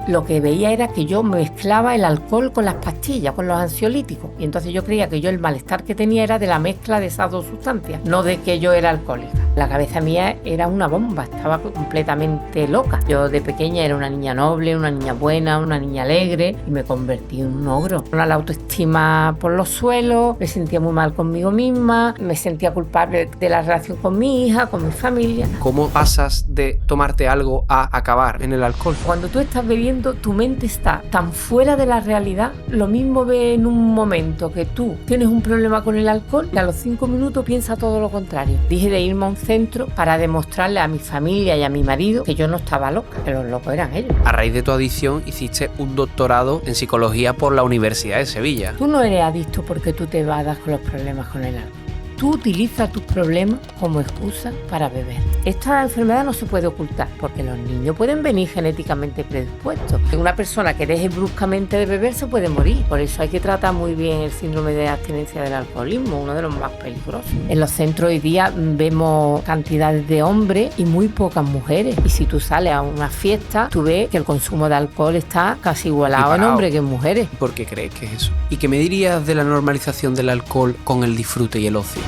lo que veía era que yo mezclaba el alcohol con las pastillas, con los ansiolíticos. Y entonces yo creía que yo el malestar que tenía era de la mezcla de esas dos sustancias, no de que yo era alcohólica. La cabeza mía era una bomba, estaba completamente loca. Yo de pequeña era una niña noble, una niña buena, una niña alegre y me convertí en un ogro. Con la autoestima por los suelos, me sentía muy mal conmigo misma, me sentía culpable de la relación con mi hija, con mi familia. ¿Cómo pasas de tomarte algo a acabar en el alcohol? Cuando tú estás bebiendo, tu mente está tan fuera de la realidad. Lo mismo ve en un momento que tú tienes un problema con el alcohol y a los 5 minutos piensa todo lo contrario. Dije de irme a un centro para demostrarle a mi familia y a mi marido que yo no estaba loca, que los locos eran ellos. A raíz de tu adicción hiciste un doctorado en psicología por la Universidad de Sevilla. Tú no eres adicto porque tú te evadas con los problemas con el alcohol. Tú utilizas tus problemas como excusa para beber. Esta enfermedad no se puede ocultar porque los niños pueden venir genéticamente predispuestos. Una persona que deje bruscamente de beber se puede morir. Por eso hay que tratar muy bien el síndrome de abstinencia del alcoholismo, uno de los más peligrosos. En los centros hoy día vemos cantidades de hombres y muy pocas mujeres. Y si tú sales a una fiesta, tú ves que el consumo de alcohol está casi igualado en hombres que en mujeres. ¿Por qué crees que es eso? ¿Y qué me dirías de la normalización del alcohol con el disfrute y el ocio?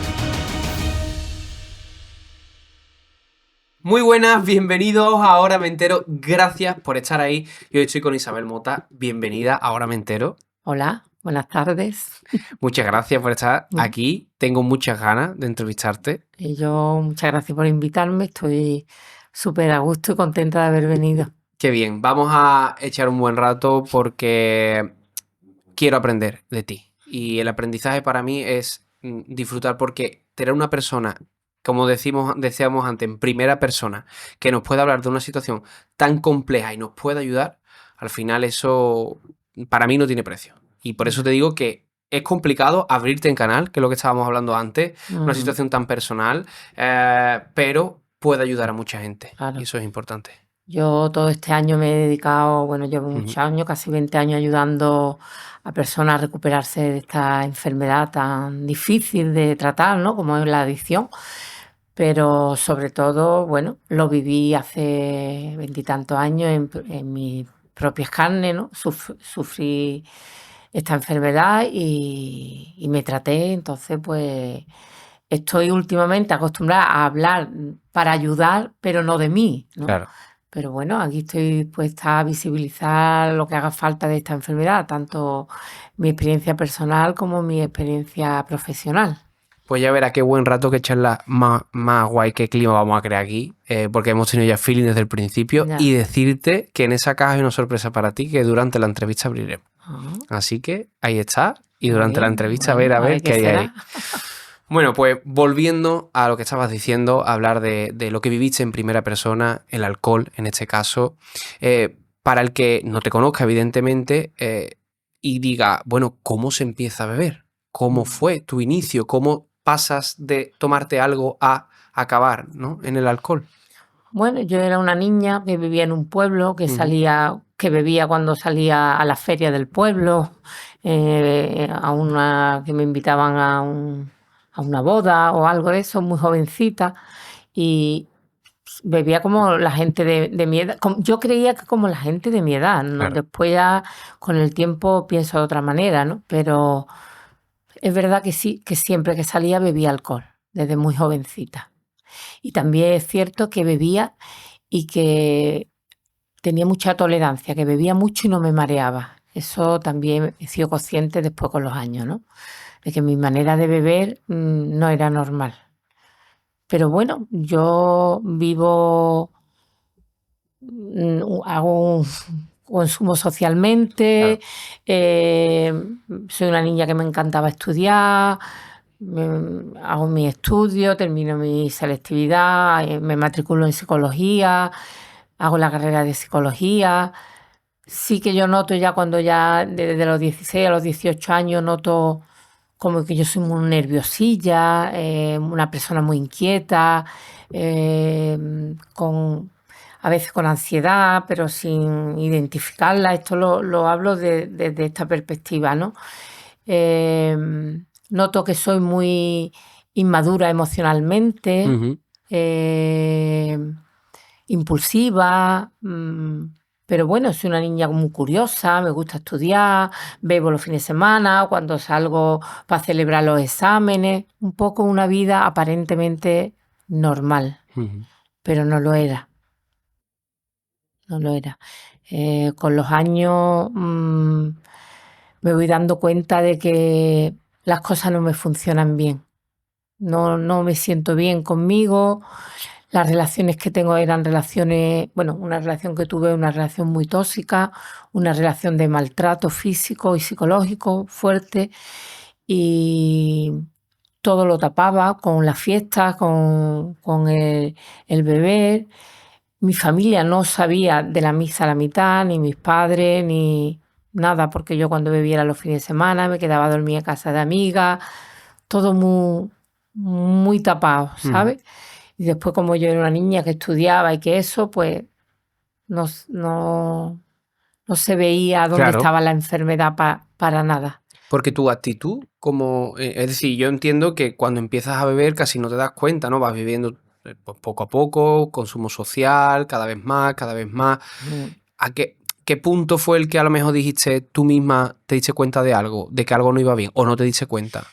Muy buenas, bienvenidos a Ahora Me Entero. Gracias por estar ahí. Yo estoy con Isabel Mota. Bienvenida a Ahora Me Entero. Hola, buenas tardes. Muchas gracias por estar aquí. Tengo muchas ganas de entrevistarte. Y yo, muchas gracias por invitarme. Estoy súper a gusto y contenta de haber venido. Qué bien. Vamos a echar un buen rato porque quiero aprender de ti. Y el aprendizaje para mí es disfrutar porque tener una persona, como decíamos antes, en primera persona, que nos pueda hablar de una situación tan compleja y nos pueda ayudar, al final eso para mí no tiene precio. Y por eso te digo que es complicado abrirte en canal, que es lo que estábamos hablando antes, una situación tan personal, pero puede ayudar a mucha gente. Claro. Y eso es importante. Yo todo este año me he dedicado, bueno, llevo muchos años, casi 20 años ayudando a personas a recuperarse de esta enfermedad tan difícil de tratar, ¿no? Como es la adicción. Pero sobre todo, bueno, lo viví hace 20 y tantos años en mis propias carnes, ¿no? Sufrí esta enfermedad y me traté, entonces pues estoy últimamente acostumbrada a hablar para ayudar, pero no de mí, ¿no? Claro. Pero bueno, aquí estoy dispuesta a visibilizar lo que haga falta de esta enfermedad, tanto mi experiencia personal como mi experiencia profesional. Pues ya verá qué buen rato, qué charla más guay, qué clima vamos a crear aquí, porque hemos tenido ya feeling desde el principio. Ya. Y decirte que en esa caja hay una sorpresa para ti que durante la entrevista abriremos. Así que ahí está, y durante la entrevista a ver qué hay ahí. Bueno, pues volviendo a lo que estabas diciendo, hablar de lo que viviste en primera persona, el alcohol en este caso, para el que no te conozca evidentemente y diga, bueno, ¿cómo se empieza a beber? ¿Cómo fue tu inicio? ¿Cómo pasas de tomarte algo a acabar, ¿no?, en el alcohol? Bueno, yo era una niña que vivía en un pueblo, que bebía cuando salía a la feria del pueblo, que me invitaban a una boda o algo de eso, muy jovencita, y bebía como la gente de mi edad. Yo creía que como la gente de mi edad, ¿no? Claro. Después ya con el tiempo pienso de otra manera, ¿no? Pero es verdad que sí, que siempre que salía bebía alcohol, desde muy jovencita. Y también es cierto que bebía y que tenía mucha tolerancia, que bebía mucho y no me mareaba. Eso también he sido consciente después con los años, ¿no? De que mi manera de beber no era normal. Pero bueno, yo vivo, hago un consumo socialmente, soy una niña que me encantaba estudiar, hago mi estudio, termino mi selectividad, me matriculo en psicología, hago la carrera de psicología. Sí que yo noto ya cuando ya desde los 16 a los 18 años noto como que yo soy muy nerviosilla, una persona muy inquieta, a veces con ansiedad, pero sin identificarla. Esto lo hablo desde esta perspectiva, ¿no? Noto que soy muy inmadura emocionalmente, impulsiva, Pero bueno, soy una niña muy curiosa, me gusta estudiar, bebo los fines de semana, cuando salgo para celebrar los exámenes, un poco una vida aparentemente normal, Ujú. pero no lo era, no lo era. Con los años me voy dando cuenta de que las cosas no me funcionan bien. No me siento bien conmigo. Las relaciones que tengo eran relaciones, bueno, una relación que tuve, una relación muy tóxica, una relación de maltrato físico y psicológico fuerte, y todo lo tapaba con las fiestas, con el beber. Mi familia no sabía de la misa a la mitad, ni mis padres, ni nada, porque yo cuando bebía era los fines de semana, me quedaba a dormir en casa de amigas, todo muy tapado, Ujú. ¿sabes? Y después, como yo era una niña que estudiaba y que eso, pues no, no se veía dónde Claro. estaba la enfermedad para nada. Porque tu actitud, como, es decir, yo entiendo que cuando empiezas a beber casi no te das cuenta, ¿no? Vas viviendo pues poco a poco, consumo social, cada vez más, cada vez más. Mm. ¿A qué punto fue el que a lo mejor dijiste tú misma, te diste cuenta de algo, de que algo no iba bien, o no te diste cuenta?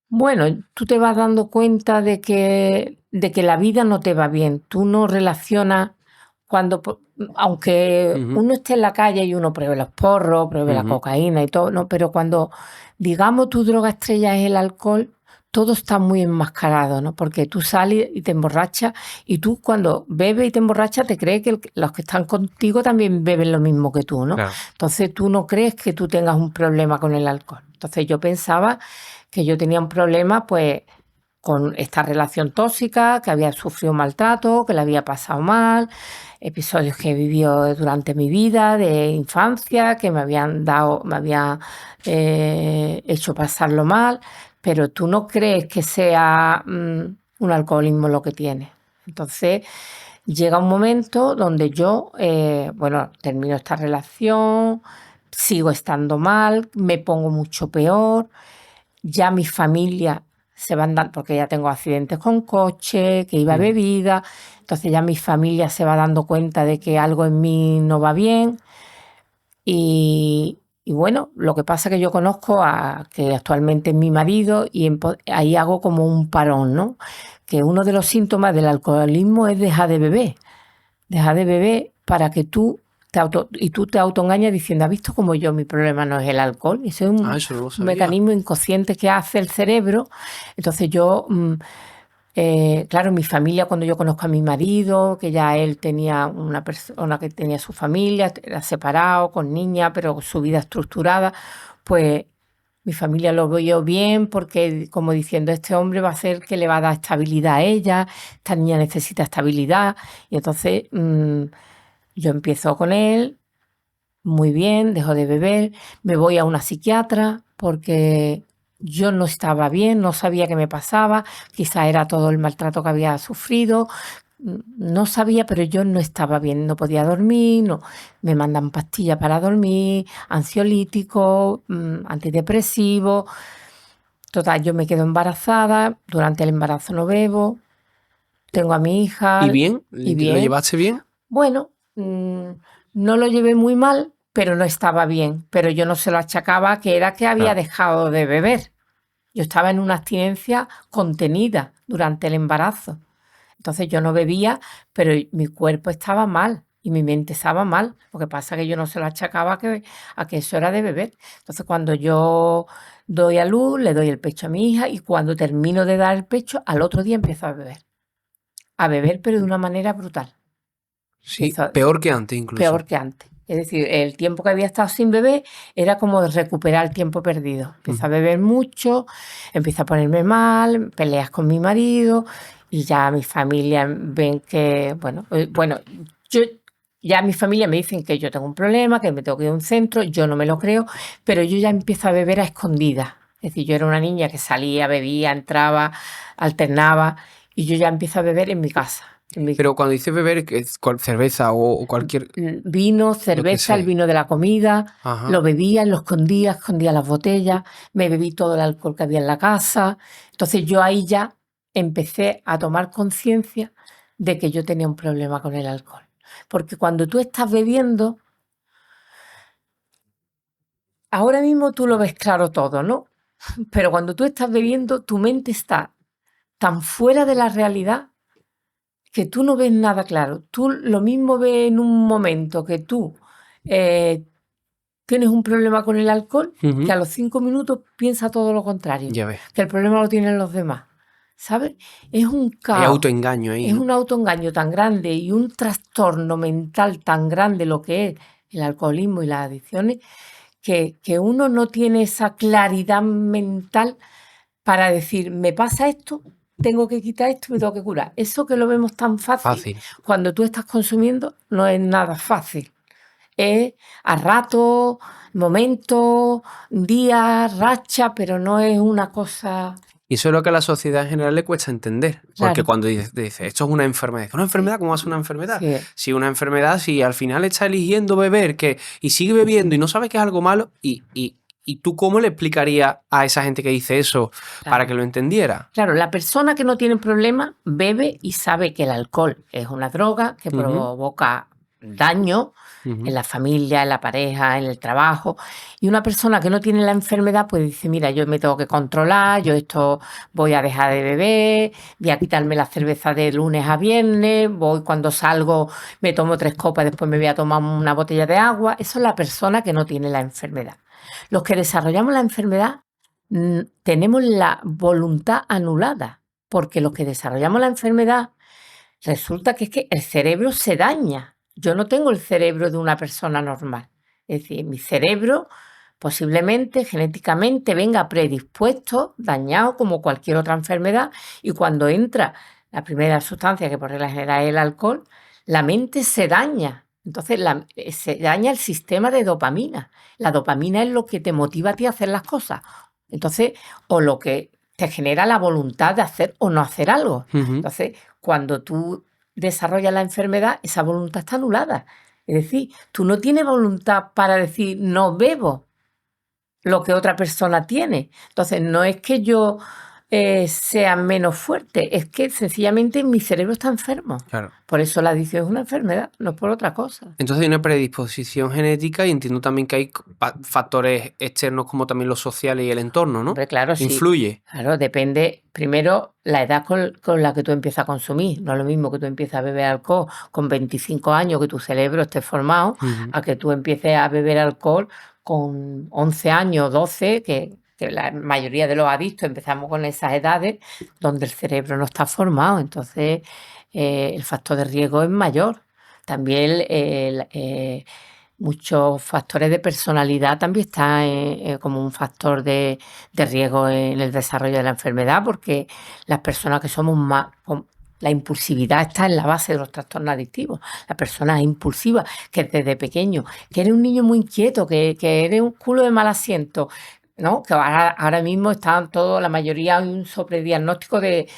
Bueno, tú te vas dando cuenta de que la vida no te va bien. Tú no relacionas cuando, aunque Ujú, uno esté en la calle y uno pruebe los porros, pruebe la ujú, cocaína y todo, ¿no? Pero cuando, digamos, tu droga estrella es el alcohol, todo está muy enmascarado, ¿no? Porque tú sales y te emborrachas, y tú cuando bebes y te emborrachas te crees que los que están contigo también beben lo mismo que tú, ¿no? claro. Entonces tú no crees que tú tengas un problema con el alcohol. Entonces yo pensaba que yo tenía un problema, pues, con esta relación tóxica, que había sufrido maltrato, que la había pasado mal, episodios que he vivido durante mi vida de infancia, que me habían dado, me habían hecho pasarlo mal, pero tú no crees que sea un alcoholismo lo que tienes. Entonces llega un momento donde yo, bueno, termino esta relación, sigo estando mal, me pongo mucho peor. Ya mi familia se van dando, porque ya tengo accidentes con coche, que iba Ujú. bebida, entonces ya mi familia se va dando cuenta de que algo en mí no va bien. Y bueno, lo que pasa es que yo conozco a que actualmente es mi marido, y ahí hago como un parón, ¿no? Que uno de los síntomas del alcoholismo es dejar de beber. Deja de beber para que tú te autoengañas diciendo: ¿has visto como yo? Mi problema no es el alcohol. Eso es Ah, eso no lo un sabía. mecanismo inconsciente que hace el cerebro. Entonces yo, claro, mi familia, cuando yo conozco a mi marido, que ya él tenía una persona que tenía su familia, era separado, con niña, pero su vida estructurada, pues mi familia lo veo bien, porque como diciendo, este hombre va a ser que le va a dar estabilidad a ella, esta niña necesita estabilidad. Y entonces yo empiezo con él, muy bien, dejo de beber, me voy a una psiquiatra porque yo no estaba bien, no sabía qué me pasaba, quizá era todo el maltrato que había sufrido, no sabía, pero yo no estaba bien, no podía dormir, no, me mandan pastillas para dormir, ansiolíticos, antidepresivos. Total, yo me quedo embarazada, durante el embarazo no bebo, tengo a mi ¿Y hija bien? y ¿Lo bien. llevaste bien? Bueno, no lo llevé muy mal, pero no estaba bien. Pero yo no se lo achacaba a que era que había Claro. dejado de beber. Yo estaba en una abstinencia contenida durante el embarazo. Entonces yo no bebía, pero mi cuerpo estaba mal y mi mente estaba mal. Lo que pasa es que yo no se lo achacaba a que eso era de beber. Entonces cuando yo doy a luz, le doy el pecho a mi hija, y cuando termino de dar el pecho, al otro día empiezo a beber. A beber, pero de una manera brutal. Sí, Empiezo, peor que antes incluso. peor que antes. Es decir, el tiempo que había estado sin beber era como de recuperar el tiempo perdido. Empiezo Ujú. a beber mucho, empiezo a ponerme mal, peleas con mi marido, y ya mi familia ven que, bueno, yo ya mi familia me dicen que yo tengo un problema, que me tengo que ir a un centro, yo no me lo creo, pero yo ya empiezo a beber a escondidas. Es decir, yo era una niña que salía, bebía, entraba, alternaba, y yo ya empiezo a beber en mi casa. Pero cuando dices beber, ¿qué es cerveza o cualquier, Vino, lo que cerveza, el sea? vino de la comida, Ajá. lo bebía, lo escondía, escondía las botellas, me bebí todo el alcohol que había en la casa. Entonces yo ahí ya empecé a tomar conciencia de que yo tenía un problema con el alcohol. Porque cuando tú estás bebiendo, ahora mismo tú lo ves claro todo, ¿no? Pero cuando tú estás bebiendo, tu mente está tan fuera de la realidad que tú no ves nada claro. Tú lo mismo ves en un momento que tú eh, tienes un problema con el alcohol, que a los 5 minutos piensa todo lo contrario, Ya ves. que el problema lo tienen los demás, ¿sabes? Es un Hay caos, autoengaño ahí, es ¿no? un autoengaño tan grande y un trastorno mental tan grande lo que es el alcoholismo y las adicciones, que uno no tiene esa claridad mental para decir, me pasa esto, tengo que quitar esto y me tengo que curar. Eso que lo vemos tan fácil, Fácil. cuando tú estás consumiendo, no es nada fácil. Es a ratos, momentos, días, racha, pero no es una cosa. Y eso es lo que a la sociedad en general le cuesta entender. Porque Claro, cuando dice, esto es una enfermedad. ¿Una enfermedad? ¿Cómo va a ser una enfermedad? sí, Si una enfermedad, si al final está eligiendo beber y sigue bebiendo y no sabe que es algo malo, ¿y tú cómo le explicarías a esa gente que dice eso para claro. que lo entendiera? Claro, la persona que no tiene problema bebe y sabe que el alcohol es una droga que Ujú, provoca daño en ujú. la familia, en la pareja, en el trabajo. Y una persona que no tiene la enfermedad, pues dice, mira, yo me tengo que controlar, yo esto voy a dejar de beber, voy a quitarme la cerveza de lunes a viernes, voy cuando salgo, me tomo 3 copas, después me voy a tomar una botella de agua. Eso es la persona que no tiene la enfermedad. Los que desarrollamos la enfermedad tenemos la voluntad anulada, porque los que desarrollamos la enfermedad resulta que es que el cerebro se daña. Yo no tengo el cerebro de una persona normal. Es decir, mi cerebro posiblemente genéticamente venga predispuesto, dañado como cualquier otra enfermedad, y cuando entra la primera sustancia, que por regla general es el alcohol, la mente se daña. Entonces se daña el sistema de dopamina. La dopamina es lo que te motiva a ti a hacer las cosas. Entonces, o lo que te genera la voluntad de hacer o no hacer algo. Ujú. Entonces, cuando tú desarrollas la enfermedad, esa voluntad está anulada. Es decir, tú no tienes voluntad para decir no bebo lo que otra persona tiene. Entonces, no es que yo sea menos fuerte, es que sencillamente mi cerebro está enfermo. Claro. Por eso la adicción es una enfermedad, no es por otra cosa. Entonces hay una predisposición genética y entiendo también que hay factores externos como también los sociales y el entorno, ¿no? Hombre, claro, sí. Influye. Claro, depende, primero, la edad con la que tú empiezas a consumir. No es lo mismo que tú empieces a beber alcohol con 25 años, que tu cerebro esté formado, Ujú. a que tú empieces a beber alcohol con 11 años, 12, que la mayoría de los adictos empezamos con esas edades donde el cerebro no está formado. Entonces, el factor de riesgo es mayor. También muchos factores de personalidad también están como un factor de riesgo en el desarrollo de la enfermedad, porque las personas que somos más. La impulsividad está en la base de los trastornos adictivos. La persona es impulsiva, que desde pequeño, que eres un niño muy inquieto, que eres un culo de mal asiento, ¿no? Que ahora mismo están todos, la mayoría, hay un sobrediagnóstico de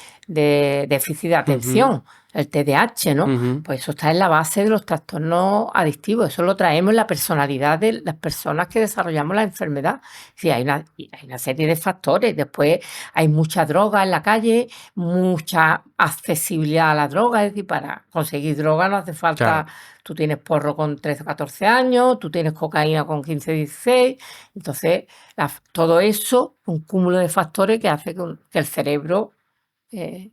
déficit de Ujú, atención, el TDAH, ¿no? ujú. Pues eso está en la base de los trastornos adictivos, eso lo traemos en la personalidad de las personas que desarrollamos la enfermedad. Sí, hay una serie de factores. Después hay mucha droga en la calle, mucha accesibilidad a la droga, es decir, para conseguir droga no hace falta, Claro. tú tienes porro con 13 o 14 años, tú tienes cocaína con 15 o 16, entonces todo eso, un cúmulo de factores que hace que el cerebro eh,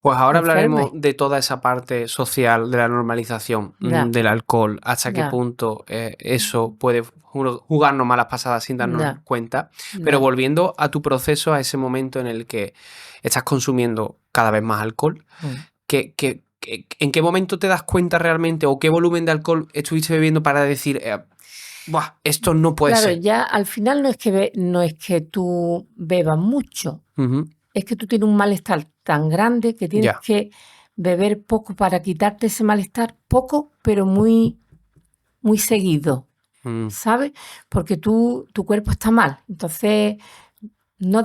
Pues ahora hablaremos enferme. de toda esa parte social de la normalización Ya, del alcohol, hasta qué ya, punto eso puede jugarnos malas pasadas sin darnos ya, cuenta. Pero ya. volviendo a tu proceso, a ese momento en el que estás consumiendo cada vez más alcohol, Mm. ¿en qué momento te das cuenta realmente o qué volumen de alcohol estuviste bebiendo para decir, "Buah, esto no puede Claro, ser"? ya al final no es que tú bebas mucho, Ujú. es que tú tienes un malestar tan grande que tienes Ya. que beber poco para quitarte ese malestar, poco, pero muy, muy seguido, Mm. ¿sabes? Porque tu cuerpo está mal. Entonces, no,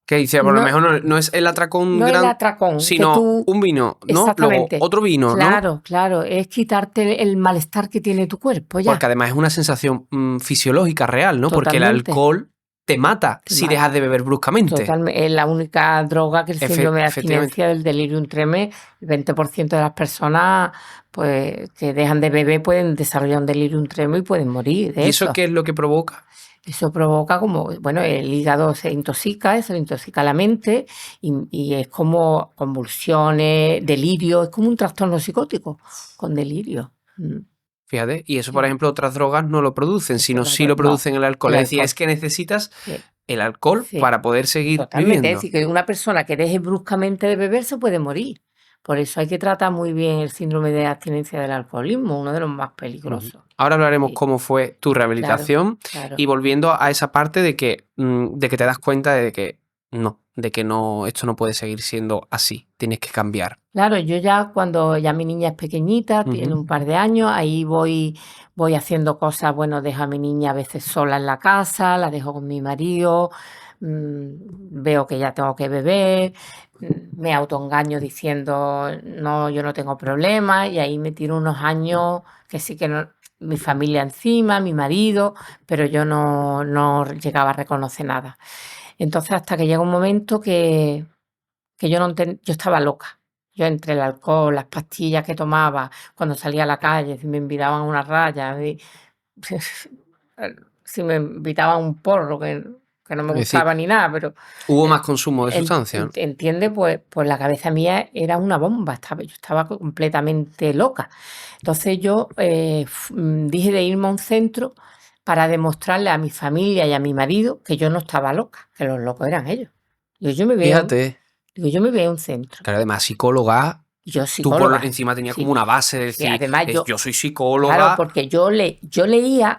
Que dice, por lo no, mejor no es el atracón no el gran, atracón, que sino tú, un vino, ¿no? Luego exactamente, otro vino, ¿no? claro, claro, es quitarte el malestar que tiene tu cuerpo Porque ya, además es una sensación fisiológica real, ¿no? Porque el totalmente. alcohol te mata Te si mata. dejas de beber bruscamente. Totalmente. Es la única droga que el síndrome de Efectivamente. abstinencia del delirium tremens, el 20% de las personas pues que dejan de beber pueden desarrollar un delirium tremens y pueden morir de ¿Y eso eso. qué es lo que provoca? Eso provoca como, bueno, el hígado se le intoxica la mente y es como convulsiones, delirio, es como un trastorno psicótico con delirio. Fíjate, y eso, por Sí. ejemplo, otras drogas no lo producen, sino sí lo No, producen el alcohol. el Es decir, alcohol. es que necesitas Sí, el alcohol sí, para poder seguir totalmente. Es viviendo. decir, que una persona que deje bruscamente de beber se puede morir. Por eso hay que tratar muy bien el síndrome de abstinencia del alcoholismo, uno de los más Ujú. peligrosos. Ahora hablaremos Sí, cómo fue tu claro, rehabilitación claro. y volviendo a esa parte de que te das cuenta de que no, esto no puede seguir siendo así, tienes que cambiar. Claro, yo ya cuando ya mi niña es pequeñita, tiene Ujú. un par de años, ahí voy haciendo cosas, bueno, dejo a mi niña a veces sola en la casa, la dejo con mi marido, veo que ya tengo que beber, me autoengaño diciendo, no, yo no tengo problemas, y ahí me tiro unos años que sí que no, mi familia encima, mi marido, pero yo no llegaba a reconocer nada. Entonces hasta que llega un momento que yo estaba loca. Yo entre el alcohol, las pastillas que tomaba, cuando salía a la calle, si me invitaban a una raya, si me invitaban a un porro, que no me Es decir, gustaba ni nada, pero hubo más consumo de sustancias, ¿no? entiende, pues la cabeza mía era una bomba, yo estaba completamente loca. Entonces yo dije de irme a un centro para demostrarle a mi familia y a mi marido que yo no estaba loca, que los locos eran ellos. Yo me veo, Fíjate, digo, yo me voy a un centro. que además psicóloga, Yo tú psicóloga, encima tenías como sí. una base de Sí, decir, además yo, yo soy claro, psicóloga. porque yo leía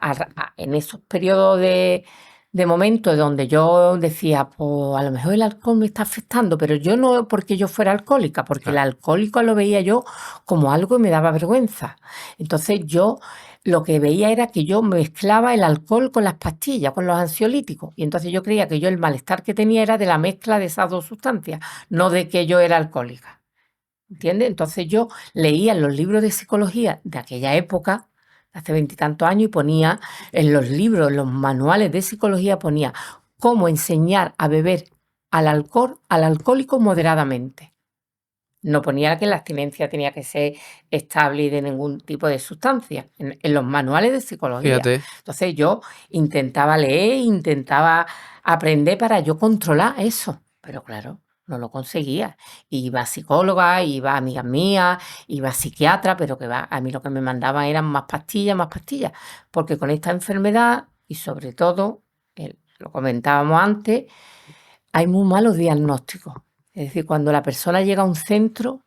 en esos periodos de momentos donde yo decía, pues a lo mejor el alcohol me está afectando, pero yo no porque yo fuera alcohólica, porque el Claro. alcohólico lo veía yo como algo que me daba vergüenza. Entonces yo lo que veía era que yo mezclaba el alcohol con las pastillas, con los ansiolíticos. Y entonces yo creía que yo el malestar que tenía era de la mezcla de esas dos sustancias, no de que yo era alcohólica. ¿Entiendes? Entonces yo leía en los libros de psicología de aquella época, hace veintitantos años, y ponía en los libros, en los manuales de psicología, ponía cómo enseñar a beber al alcohólico moderadamente. No ponía que la abstinencia tenía que ser estable y de ningún tipo de sustancia, en los manuales de psicología. Fíjate. Entonces yo intentaba leer, intentaba aprender para yo controlar eso, pero claro, no lo conseguía. Iba a psicóloga, iba a amigas mías, iba a psiquiatra, pero que va, a mí lo que me mandaban eran más pastillas, porque con esta enfermedad y sobre todo, lo comentábamos antes, hay muy malos diagnósticos. Es decir, cuando la persona llega a un centro,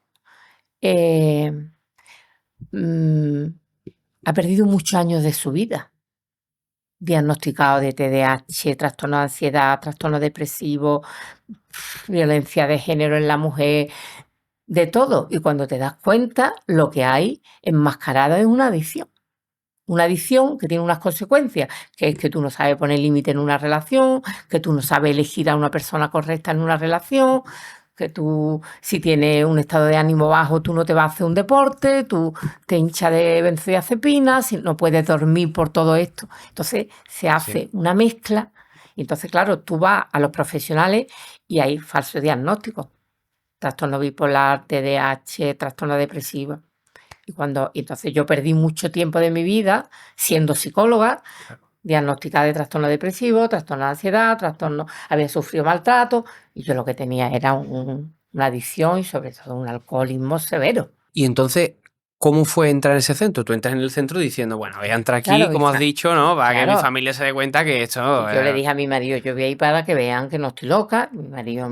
eh, mm, ha perdido muchos años de su vida, diagnosticado de TDAH, trastorno de ansiedad, trastorno depresivo, violencia de género en la mujer, de todo. Y cuando te das cuenta, lo que hay enmascarada es una adicción. Una adicción que tiene unas consecuencias, que es que tú no sabes poner límite en una relación, que tú no sabes elegir a una persona correcta en una relación, que tú, si tienes un estado de ánimo bajo, tú no te vas a hacer un deporte, tú te hinchas de benzodiazepinas, si no puedes dormir por todo esto. Entonces se Sí. hace una mezcla y entonces, claro, tú vas a los profesionales y hay falsos diagnósticos. Trastorno bipolar, TDAH, trastorno depresivo. Y entonces yo perdí mucho tiempo de mi vida siendo psicóloga, Claro. diagnosticada de trastorno depresivo, trastorno de ansiedad, había sufrido maltrato, y yo lo que tenía era una adicción y sobre todo un alcoholismo severo. Y entonces, ¿cómo fue entrar en ese centro? Tú entras en el centro diciendo, bueno, voy a entrar aquí, Claro, como has dicho, ¿no? Para que mi claro. familia se dé cuenta que Y esto... yo le dije a mi marido, yo voy a ir para que vean que no estoy loca. Mi marido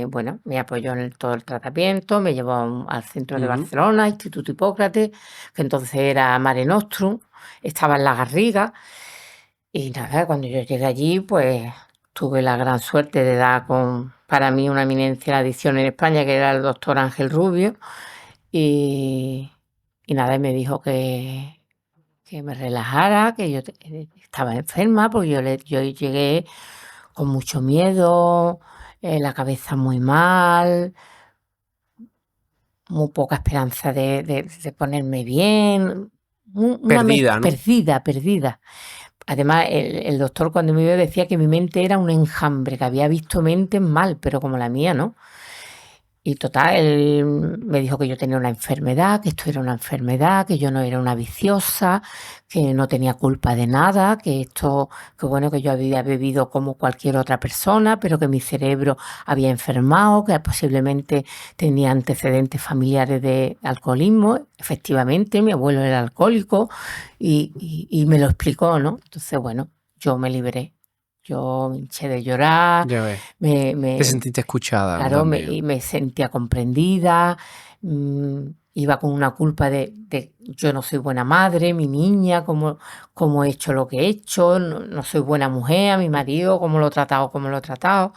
bueno, me apoyó en todo el tratamiento, me llevó al centro de Ujú. Barcelona, Instituto Hipócrates, que entonces era Mare Nostrum, estaba en La Garriga. Y nada, cuando yo llegué allí, pues tuve la gran suerte de dar con, para mí, una eminencia en la adicción en España, que era el doctor Ángel Rubio. Y, y nada, y me dijo que me relajara, que yo estaba enferma, porque yo llegué con mucho miedo, la cabeza muy mal, muy poca esperanza de ponerme bien, una mezcla Perdida, ¿no? perdida. Además, el doctor cuando me vio decía que mi mente era un enjambre, que había visto mentes mal, pero como la mía, ¿no? Y total, él me dijo que yo tenía una enfermedad, que esto era una enfermedad, que yo no era una viciosa, que no tenía culpa de nada, que esto, que bueno, que yo había bebido como cualquier otra persona, pero que mi cerebro había enfermado, que posiblemente tenía antecedentes familiares de alcoholismo. Efectivamente, mi abuelo era alcohólico y me lo explicó, ¿no? Entonces, bueno, yo me liberé. Yo me hinché de llorar, Ya ves. me, Te me, sentiste escuchada, ¿no? Claro, También. me sentía comprendida, iba con una culpa de yo no soy buena madre, mi niña, cómo he hecho lo que he hecho, no soy buena mujer, a mi marido, cómo lo he tratado, cómo lo he tratado.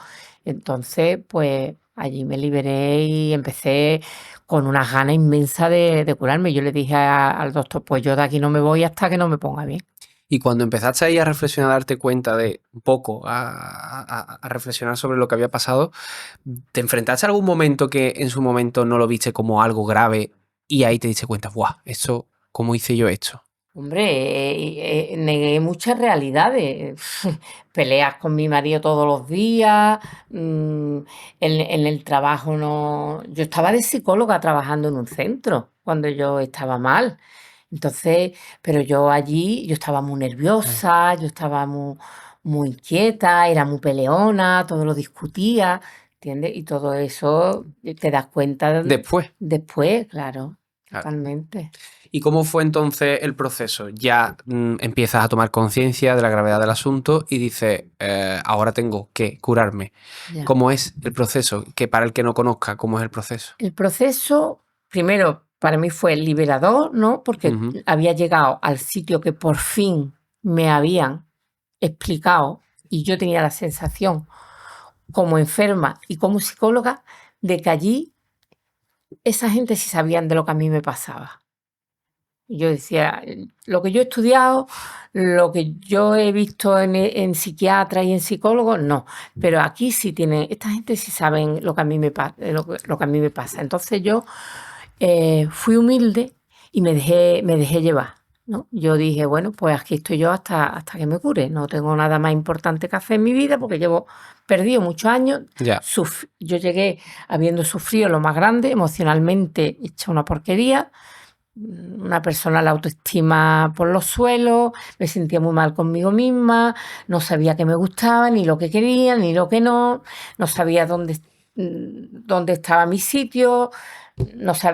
Entonces, pues allí me liberé y empecé con una gana inmensa de curarme. Yo le dije al doctor, pues yo de aquí no me voy hasta que no me ponga bien. Y cuando empezaste ahí a reflexionar, a darte cuenta de un poco, a reflexionar sobre lo que había pasado, ¿te enfrentaste a algún momento que en su momento no lo viste como algo grave y ahí te diste cuenta, ¡buah! Eso, ¿cómo hice yo esto? Hombre, negué muchas realidades, peleas con mi marido todos los días, en el trabajo no... Yo estaba de psicóloga trabajando en un centro cuando yo estaba mal. Entonces, pero yo allí, yo estaba muy nerviosa, yo estaba muy inquieta, era muy peleona, todo lo discutía, ¿entiendes? Y todo eso te das cuenta Después. después, claro, Claro. totalmente. ¿Y cómo fue entonces el proceso? Ya empiezas a tomar conciencia de la gravedad del asunto y dices, ahora tengo que curarme. Ya. ¿Cómo es el proceso? Que para el que no conozca, ¿cómo es el proceso? El proceso, primero, para mí fue liberador, ¿no? Porque Ujú. había llegado al sitio que por fin me habían explicado y yo tenía la sensación, como enferma y como psicóloga, de que allí esa gente sí sabían de lo que a mí me pasaba. Y yo decía, lo que yo he estudiado, lo que yo he visto en psiquiatra y en psicólogos, no. Pero aquí sí tienen, esta gente sí saben lo que a mí lo que a mí me pasa. Entonces yo fui humilde y me dejé llevar, ¿no? Yo dije, bueno, pues aquí estoy yo hasta que me cure. No tengo nada más importante que hacer en mi vida porque llevo perdido muchos años. Ya, Yo llegué habiendo sufrido lo más grande, emocionalmente hecha una porquería, una persona la autoestima por los suelos, me sentía muy mal conmigo misma, no sabía qué me gustaba, ni lo que quería, ni lo que no sabía dónde estaba mi sitio,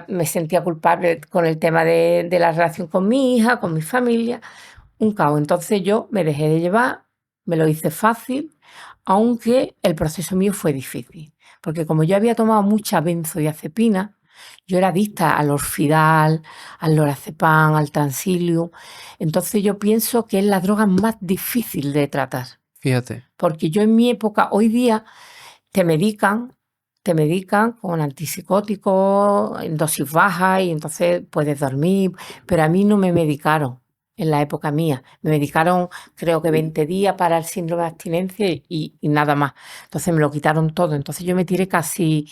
me sentía culpable con el tema de la relación con mi hija, con mi familia, un caos. Entonces yo me dejé de llevar, me lo hice fácil, aunque el proceso mío fue difícil, porque como yo había tomado mucha benzodiazepina, yo era adicta al Orfidal, al Lorazepam, al Transilium. Entonces yo pienso que es la droga más difícil de tratar. fíjate. Porque yo en mi época, hoy día, te medican, te medican con antipsicóticos en dosis bajas y entonces puedes dormir, pero a mí no me medicaron en la época mía. Me medicaron creo que 20 días para el síndrome de abstinencia y nada más. Entonces me lo quitaron todo. Entonces yo me tiré casi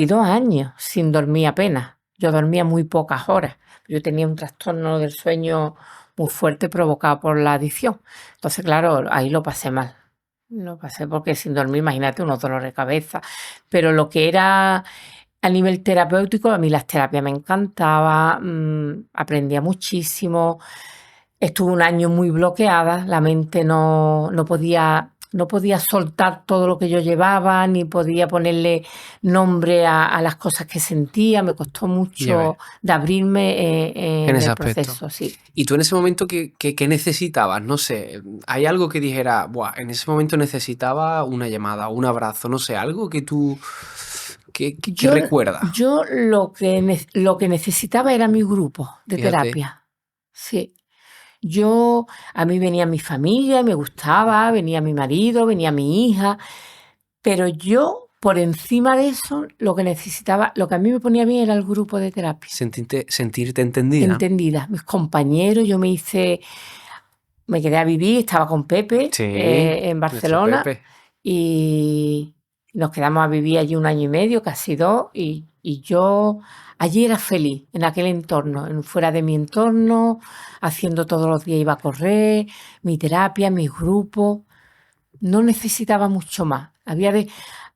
2 años sin dormir apenas. Yo dormía muy pocas horas. Yo tenía un trastorno del sueño muy fuerte provocado por la adicción. Entonces, claro, ahí lo pasé mal. Lo pasé porque sin dormir, imagínate, unos dolores de cabeza. Pero lo que era a nivel terapéutico, a mí las terapias me encantaban, aprendía muchísimo. Estuve un año muy bloqueada, la mente no podía soltar todo lo que yo llevaba, ni podía ponerle nombre a las cosas que sentía. Me costó Ya ves. mucho de abrirme En en ese el aspecto. proceso, sí. Y tú en ese momento, ¿qué necesitabas? No sé, ¿hay algo que dijera, buah, en ese momento necesitaba una llamada, un abrazo, no sé, algo que tú, que Yo, recuerdas? yo lo que necesitaba era mi grupo de Fíjate, terapia. Sí. A mí venía mi familia, me gustaba, venía mi marido, venía mi hija, pero yo, por encima de eso, lo que necesitaba, lo que a mí me ponía bien era el grupo de terapia. sentirte entendida. Entendida. Mis compañeros, me quedé a vivir, estaba con Pepe Sí, en nuestro Barcelona Pepe. y, Nos quedamos a vivir allí 1 año y medio, casi 2, y yo allí era feliz, en aquel entorno, fuera de mi entorno, haciendo todos los días, iba a correr, mi terapia, mis grupos. No necesitaba mucho más.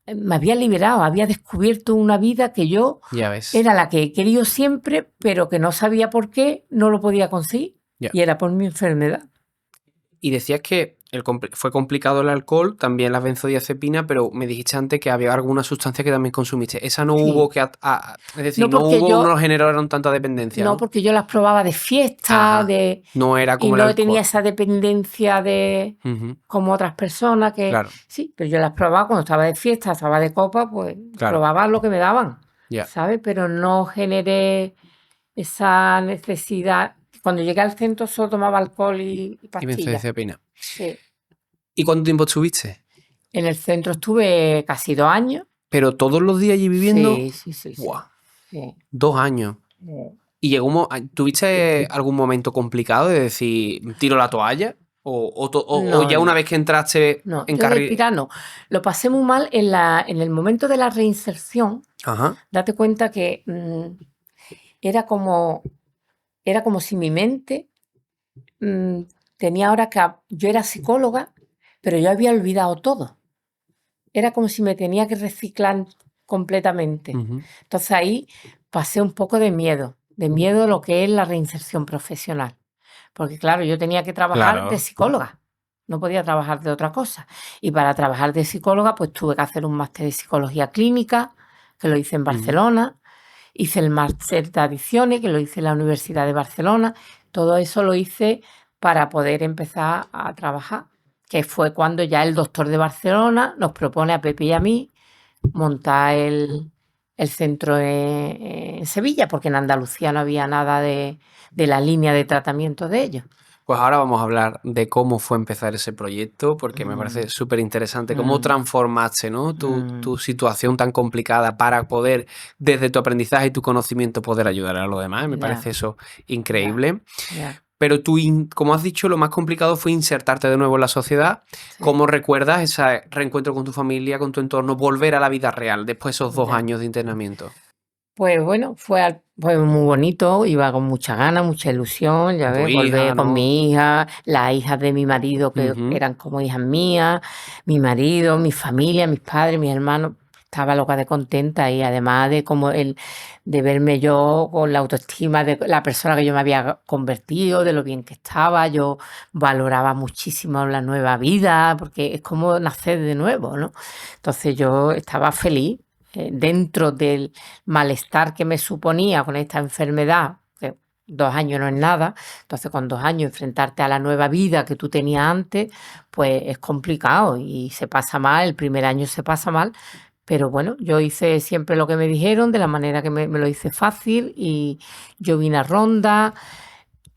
Me había liberado, había descubierto una vida que yo Ya ves. era la que he querido siempre, pero que no sabía por qué no lo podía conseguir. Ya. Y era por mi enfermedad. Y decías que fue complicado el alcohol, también las benzodiazepinas, pero me dijiste antes que había alguna sustancia que también consumiste. Esa no Sí. hubo que... es decir, No, porque yo- no generaron tanta dependencia, No, ¿no? porque yo las probaba de fiesta, Ajá. No era y como el no alcohol. tenía esa dependencia de Ujú. como otras personas que Claro. sí, pero yo las probaba cuando estaba de fiesta, estaba de copa, pues Claro. probaba lo que me daban, Ya. ¿sabes? Pero no generé esa necesidad. Cuando llegué al centro solo tomaba alcohol y Y pastillas. benzodiazepina. Sí. ¿Y cuánto tiempo estuviste? En el centro estuve casi 2 años. ¿Pero todos los días allí viviendo? Sí. Buah, Sí. 2 años. ¿Y tuviste algún momento complicado de decir, tiro la toalla? ¿O ya No, una vez que entraste no, en yo de carril? tirar no. Lo pasé muy mal en el momento de la reinserción. Ajá. Date cuenta que era como si mi mente tenía ahora que... Yo era psicóloga, pero yo había olvidado todo. Era como si me tenía que reciclar completamente. Ujú. Entonces ahí pasé un poco de miedo a lo que es la reinserción profesional. Porque claro, yo tenía que trabajar Claro. de psicóloga, no podía trabajar de otra cosa. Y para trabajar de psicóloga, pues tuve que hacer un máster de psicología clínica, que lo hice en Barcelona. Hice el máster de adicciones, que lo hice en la Universidad de Barcelona. Todo eso lo hice para poder empezar a trabajar, que fue cuando ya el doctor de Barcelona nos propone a Pepe y a mí montar el centro en Sevilla, porque en Andalucía no había nada de la línea de tratamiento de ellos. Pues ahora vamos a hablar de cómo fue empezar ese proyecto, porque me parece súper interesante cómo transformaste, ¿no? tu situación tan complicada para poder, desde tu aprendizaje y tu conocimiento, poder ayudar a los demás. Me Ya. parece eso increíble. Ya. Pero tú, como has dicho, lo más complicado fue insertarte de nuevo en la sociedad. Sí. ¿Cómo recuerdas ese reencuentro con tu familia, con tu entorno, volver a la vida real después de esos 2 Ya. años de internamiento? Pues bueno, fue muy bonito, iba con mucha ganas, mucha ilusión, ya Con tu ves, hija, volver con ¿no? mi hija, las hijas de mi marido que Ujú. eran como hijas mías, mi marido, mi familia, mis padres, mis hermanos. Estaba loca de contenta, y además de verme yo con la autoestima de la persona que yo me había convertido, de lo bien que estaba. Yo valoraba muchísimo la nueva vida, porque es como nacer de nuevo, ¿no? Entonces yo estaba feliz. Dentro del malestar que me suponía con esta enfermedad, que 2 años no es nada, entonces con 2 años enfrentarte a la nueva vida que tú tenías antes, pues es complicado y se pasa mal, el primer año se pasa mal, pero bueno, yo hice siempre lo que me dijeron, de la manera que me lo hice fácil, y yo vine a Ronda,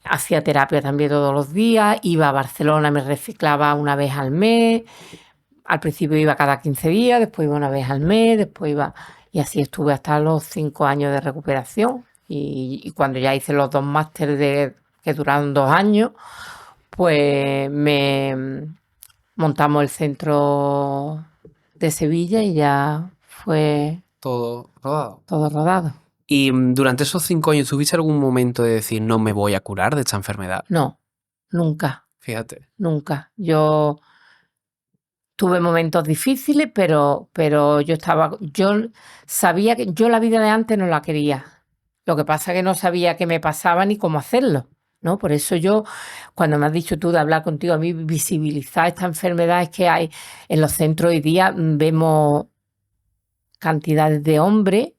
hacía terapia también todos los días, iba a Barcelona, me reciclaba una vez al mes. Al principio iba cada 15 días, después iba una vez al mes, después iba... Y así estuve hasta los 5 años de recuperación. Y cuando ya hice los 2 másteres que duraron 2 años, pues montamos el centro de Sevilla y ya fue Todo rodado. todo rodado. Y durante esos 5 años, ¿tuviste algún momento de decir, no me voy a curar de esta enfermedad? No, nunca, Fíjate. nunca. Yo tuve momentos difíciles, pero yo sabía que yo la vida de antes no la quería. Lo que pasa es que no sabía qué me pasaba ni cómo hacerlo, ¿no? Por eso yo, cuando me has dicho tú de hablar contigo, a mí visibilizar estas enfermedades que hay en los centros hoy día, vemos cantidades de hombres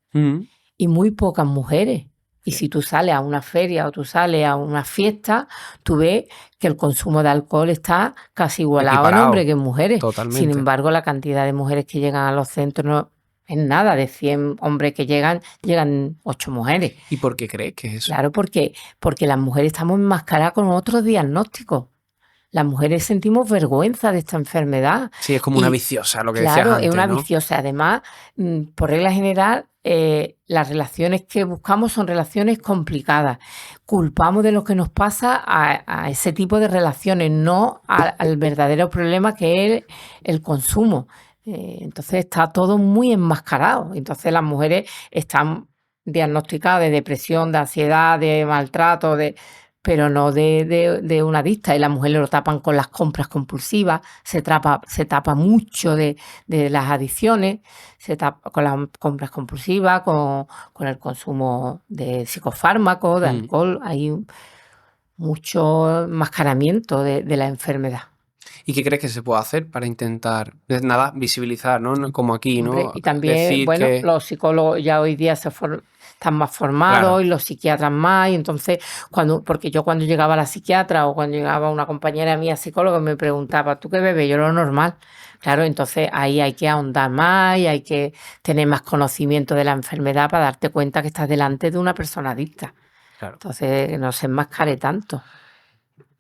y muy pocas mujeres. Y si tú sales a una feria o tú sales a una fiesta, tú ves que el consumo de alcohol está casi igualado en Equiparado. hombres que en mujeres. Totalmente. Sin embargo, la cantidad de mujeres que llegan a los centros no es nada. De 100 hombres que llegan 8 mujeres. ¿Y por qué crees que es eso? Claro, porque las mujeres estamos enmascaradas con otros diagnósticos. Las mujeres sentimos vergüenza de esta enfermedad. Sí, es como una viciosa, lo que decías Claro, antes, es una ¿no? viciosa. Además, por regla general, las relaciones que buscamos son relaciones complicadas. Culpamos de lo que nos pasa a ese tipo de relaciones, no al verdadero problema que es el consumo. Entonces está todo muy enmascarado. Entonces las mujeres están diagnosticadas de depresión, de ansiedad, de maltrato, pero no de una adicta. Y las mujeres lo tapan con las compras compulsivas, se tapa mucho de las adicciones, se tapa con las compras compulsivas, con el consumo de psicofármacos, de alcohol. Hay mucho enmascaramiento de la enfermedad. ¿Y qué crees que se puede hacer para intentar, nada, visibilizar, ¿no? Como aquí, Hombre, ¿no? y también, Decir bueno, que... los psicólogos ya hoy día están más formados Claro, y los psiquiatras más, y entonces, porque yo cuando llegaba a la psiquiatra o cuando llegaba una compañera mía psicóloga me preguntaba, ¿tú qué bebes? Yo lo normal. Claro, entonces ahí hay que ahondar más y hay que tener más conocimiento de la enfermedad para darte cuenta que estás delante de una persona adicta. claro. Entonces, no se enmascare tanto.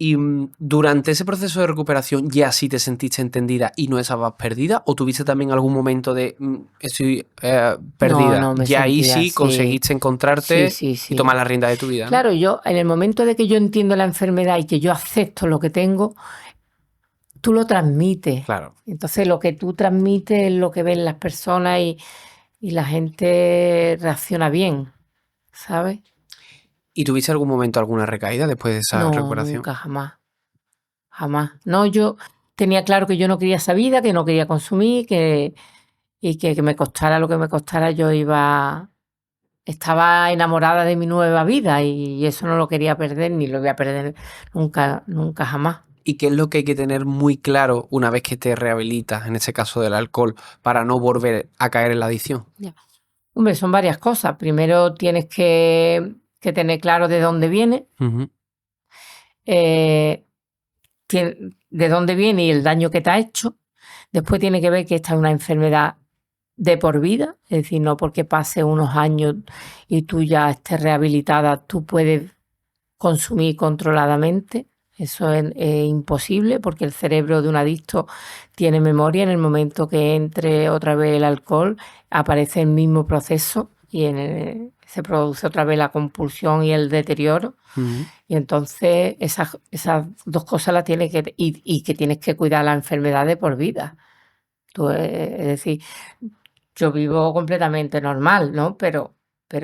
Y durante ese proceso de recuperación ya sí te sentiste entendida y no estabas perdida, o tuviste también algún momento de estoy No, perdida. no me Ya ahí sentía sí así. conseguiste Sí, encontrarte sí, y tomar sí. la rienda de tu vida, ¿no? Claro, yo en el momento de que yo entiendo la enfermedad y que yo acepto lo que tengo, tú lo transmites. Claro. Entonces lo que tú transmites es lo que ven las personas y la gente reacciona bien, ¿sabes? ¿Y tuviste algún momento alguna recaída después de esa No, recuperación? nunca, jamás, jamás. No, yo tenía claro que yo no quería esa vida, que no quería consumir, que me costara lo que me costara, estaba enamorada de mi nueva vida y eso no lo quería perder ni lo voy a perder nunca, nunca jamás. ¿Y qué es lo que hay que tener muy claro una vez que te rehabilitas, en este caso del alcohol, para no volver a caer en la adicción? Ya. Hombre, son varias cosas. Primero tienes que tener claro de dónde viene, Ujú. eh, de dónde viene y el daño que te ha hecho. Después tiene que ver que esta es una enfermedad de por vida, es decir, no porque pase unos años y tú ya estés rehabilitada, tú puedes consumir controladamente. Eso es imposible porque el cerebro de un adicto tiene memoria. En el momento que entre otra vez el alcohol, aparece el mismo proceso y se produce otra vez la compulsión y el deterioro. Ujú. Y entonces esas dos cosas las tienes y que tienes que cuidar la enfermedad de por vida. Es decir, yo vivo completamente normal, ¿no? Pero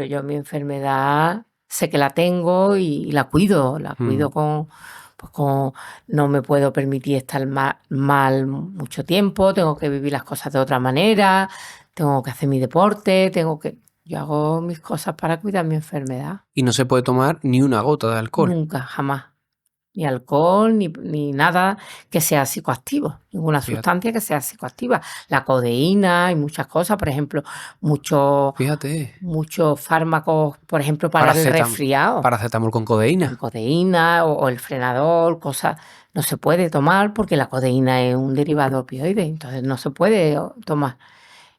yo mi enfermedad sé que la tengo y la cuido Ujú. con no me puedo permitir estar mal mucho tiempo, tengo que vivir las cosas de otra manera, tengo que hacer mi deporte, yo hago mis cosas para cuidar mi enfermedad. Y no se puede tomar ni una gota de alcohol. Nunca, jamás. Ni alcohol, ni nada que sea psicoactivo, ninguna Fíjate, sustancia que sea psicoactiva. La codeína y muchas cosas, por ejemplo, muchos fíjate. muchos fármacos, por ejemplo, para el Paracetam- resfriado, Paracetamol con codeína. con codeína o el Frenadol, cosas, no se puede tomar porque la codeína es un derivado opioide, entonces no se puede tomar.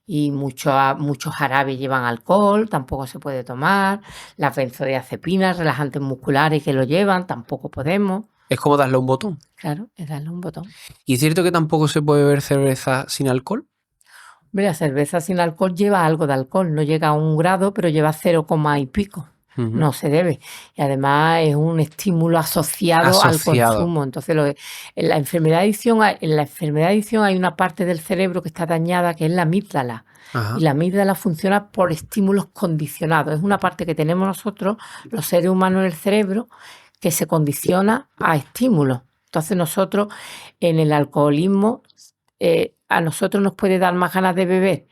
Y muchos jarabes llevan alcohol, tampoco se puede tomar. Las benzodiazepinas, relajantes musculares que lo llevan, tampoco podemos. Es como darle un botón. Claro, es darle un botón. ¿Y es cierto que tampoco se puede beber cerveza sin alcohol? Hombre, la cerveza sin alcohol lleva algo de alcohol, no llega a 1 grado, pero lleva 0, y pico. Ujú. No se debe. Y además es un estímulo asociado al Asociado. consumo. Entonces, en la enfermedad de adicción, hay una parte del cerebro que está dañada, que es la amígdala. Y Ajá. la amígdala funciona por estímulos condicionados. Es una parte que tenemos nosotros, los seres humanos en el cerebro, que se condiciona a estímulos. Entonces nosotros en el alcoholismo, a nosotros nos puede dar más ganas de beber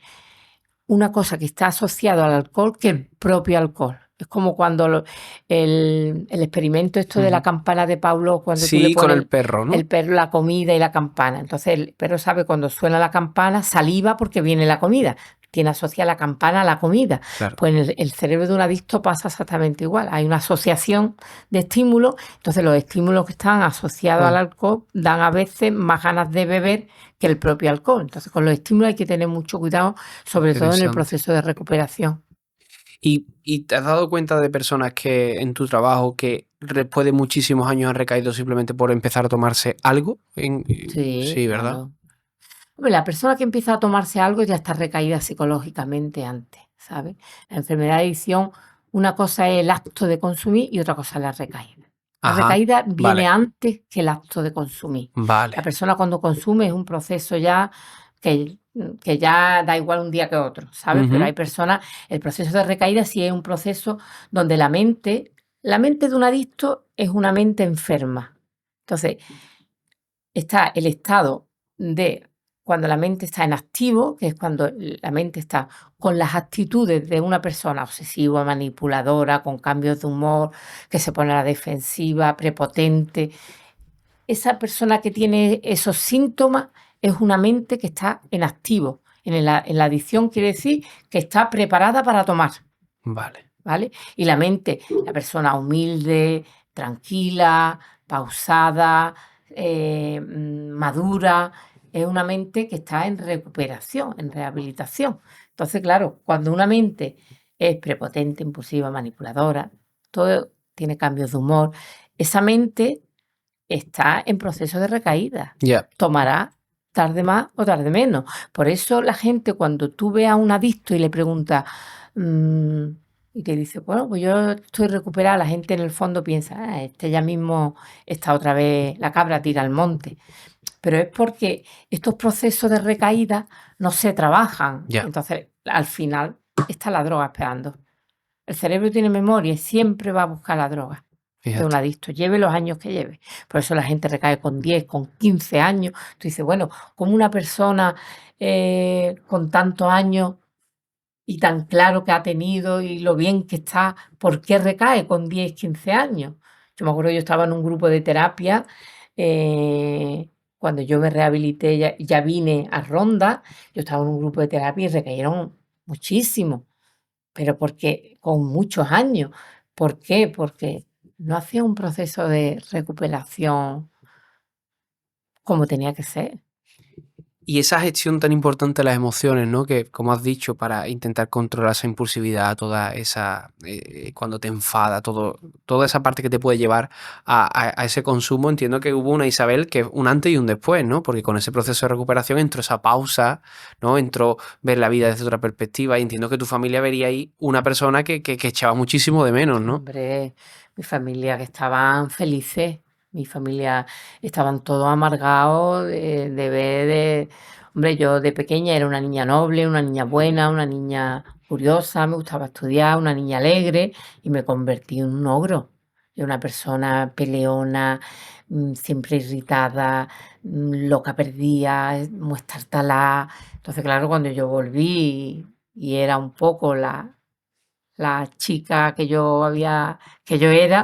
una cosa que está asociada al alcohol que el propio alcohol. Es como cuando el experimento esto de la Ujú. campana de Pavlov, cuando tú le Sí, con pones el perro, ¿no? el perro, la comida y la campana. Entonces el perro sabe cuando suena la campana, saliva porque viene la comida. Tiene asociada la campana a la comida. Claro. Pues en el cerebro de un adicto pasa exactamente igual. Hay una asociación de estímulos. Entonces los estímulos que están asociados al Mm, alcohol dan a veces más ganas de beber que el propio alcohol. Entonces con los estímulos hay que tener mucho cuidado, sobre todo en el interesante. proceso de recuperación. ¿Y te has dado cuenta de personas que en tu trabajo que después de muchísimos años han recaído simplemente por empezar a tomarse algo? Sí, Sí, ¿verdad? claro. Hombre, la persona que empieza a tomarse algo ya está recaída psicológicamente antes, ¿sabes? La enfermedad de adicción, una cosa es el acto de consumir y otra cosa es la recaída. La Ajá. recaída viene Vale, antes que el acto de consumir. La vale. persona cuando consume es un proceso ya que que ya da igual un día que otro, ¿sabes? Pero hay personas, el proceso de recaída sí es un proceso donde la mente de un adicto es una mente enferma. Entonces, está el estado de cuando la mente está en activo, que es cuando la mente está con las actitudes de una persona obsesiva, manipuladora, con cambios de humor, que se pone a la defensiva, prepotente. Esa persona que tiene esos síntomas es una mente que está en activo. En la adicción quiere decir que está preparada para tomar. Vale. ¿Vale? Y la mente, la persona humilde, tranquila, pausada, madura, es una mente que está en recuperación, en rehabilitación. Entonces, claro, cuando una mente es prepotente, impulsiva, manipuladora, todo tiene cambios de humor, esa mente está en proceso de recaída. Ya. Tomará tarde más o tarde menos. Por eso la gente, cuando tú ves a un adicto y le preguntas, y te dice, bueno, pues yo estoy recuperada, la gente en el fondo piensa, este ya mismo está otra vez, la cabra tira al monte. Pero es porque estos procesos de recaída no se trabajan. Ya. Entonces, al final está la droga esperando. El cerebro tiene memoria y siempre va a buscar la droga de un Fíjate. adicto, lleve los años que lleve. Por eso la gente recae con 10, con 15 años. Tú dices, bueno, como una persona con tantos años y tan claro que ha tenido y lo bien que está, ¿por qué recae con 10, 15 años? Yo me acuerdo, yo estaba en un grupo de terapia, cuando yo me rehabilité, ya vine a Ronda, yo estaba en un grupo de terapia y recayeron muchísimo, pero porque con muchos años. ¿Por qué? Porque no hacía un proceso de recuperación como tenía que ser. Y esa gestión tan importante de las emociones, ¿no? Que, como has dicho, para intentar controlar esa impulsividad, toda esa, cuando te enfada, toda esa parte que te puede llevar a ese consumo, entiendo que hubo una Isabel que un antes y un después, ¿no? Porque con ese proceso de recuperación entró esa pausa, ¿no? Entró ver la vida desde otra perspectiva y entiendo que tu familia vería ahí una persona que echaba muchísimo de menos, ¿no? Hombre, mi familia que estaban felices, mi familia estaban todos amargados de ver hombre, yo de pequeña era una niña noble, una niña buena, una niña curiosa, me gustaba estudiar, una niña alegre y me convertí en un ogro, en una persona peleona, siempre irritada, loca perdida, muy estartalada. Entonces, claro, cuando yo volví y era un poco la chica que yo era,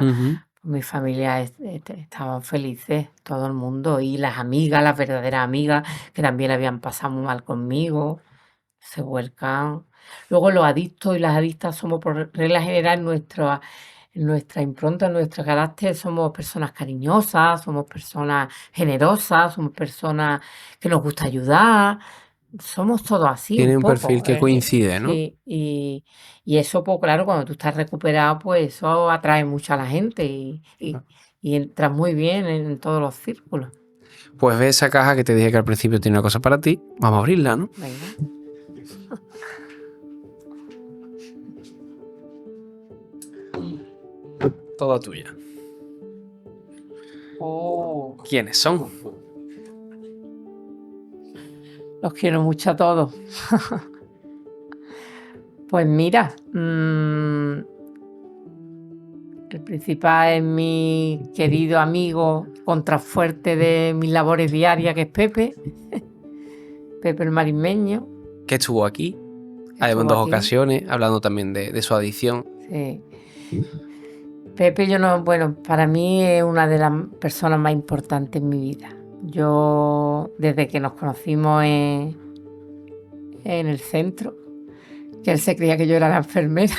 Ujú. mi familia estaban felices, todo el mundo, y las amigas, las verdaderas amigas, que también habían pasado muy mal conmigo, se vuelcan. Luego los adictos y las adictas somos por regla general en nuestra impronta, en nuestro carácter, somos personas cariñosas, somos personas generosas, somos personas que nos gusta ayudar, somos todos así un Tiene un perfil poco, que coincide, ¿no? sí, y eso, pues claro, cuando tú estás recuperado, pues eso atrae mucho a la gente y entras muy bien en todos los círculos. Pues ve esa caja que te dije que al principio tiene una cosa para ti. Vamos a abrirla, ¿no? Venga. Toda tuya. Oh, ¿Quiénes son? los quiero mucho a todos. Pues mira, el principal es mi querido amigo contrafuerte de mis labores diarias, que es Pepe, Pepe el marismeño. Que estuvo aquí, además en Estuvo dos aquí. ocasiones, hablando también de su adicción. Sí. Pepe, bueno, para mí es una de las personas más importantes en mi vida. Yo, desde que nos conocimos en el centro, que él se creía que yo era la enfermera,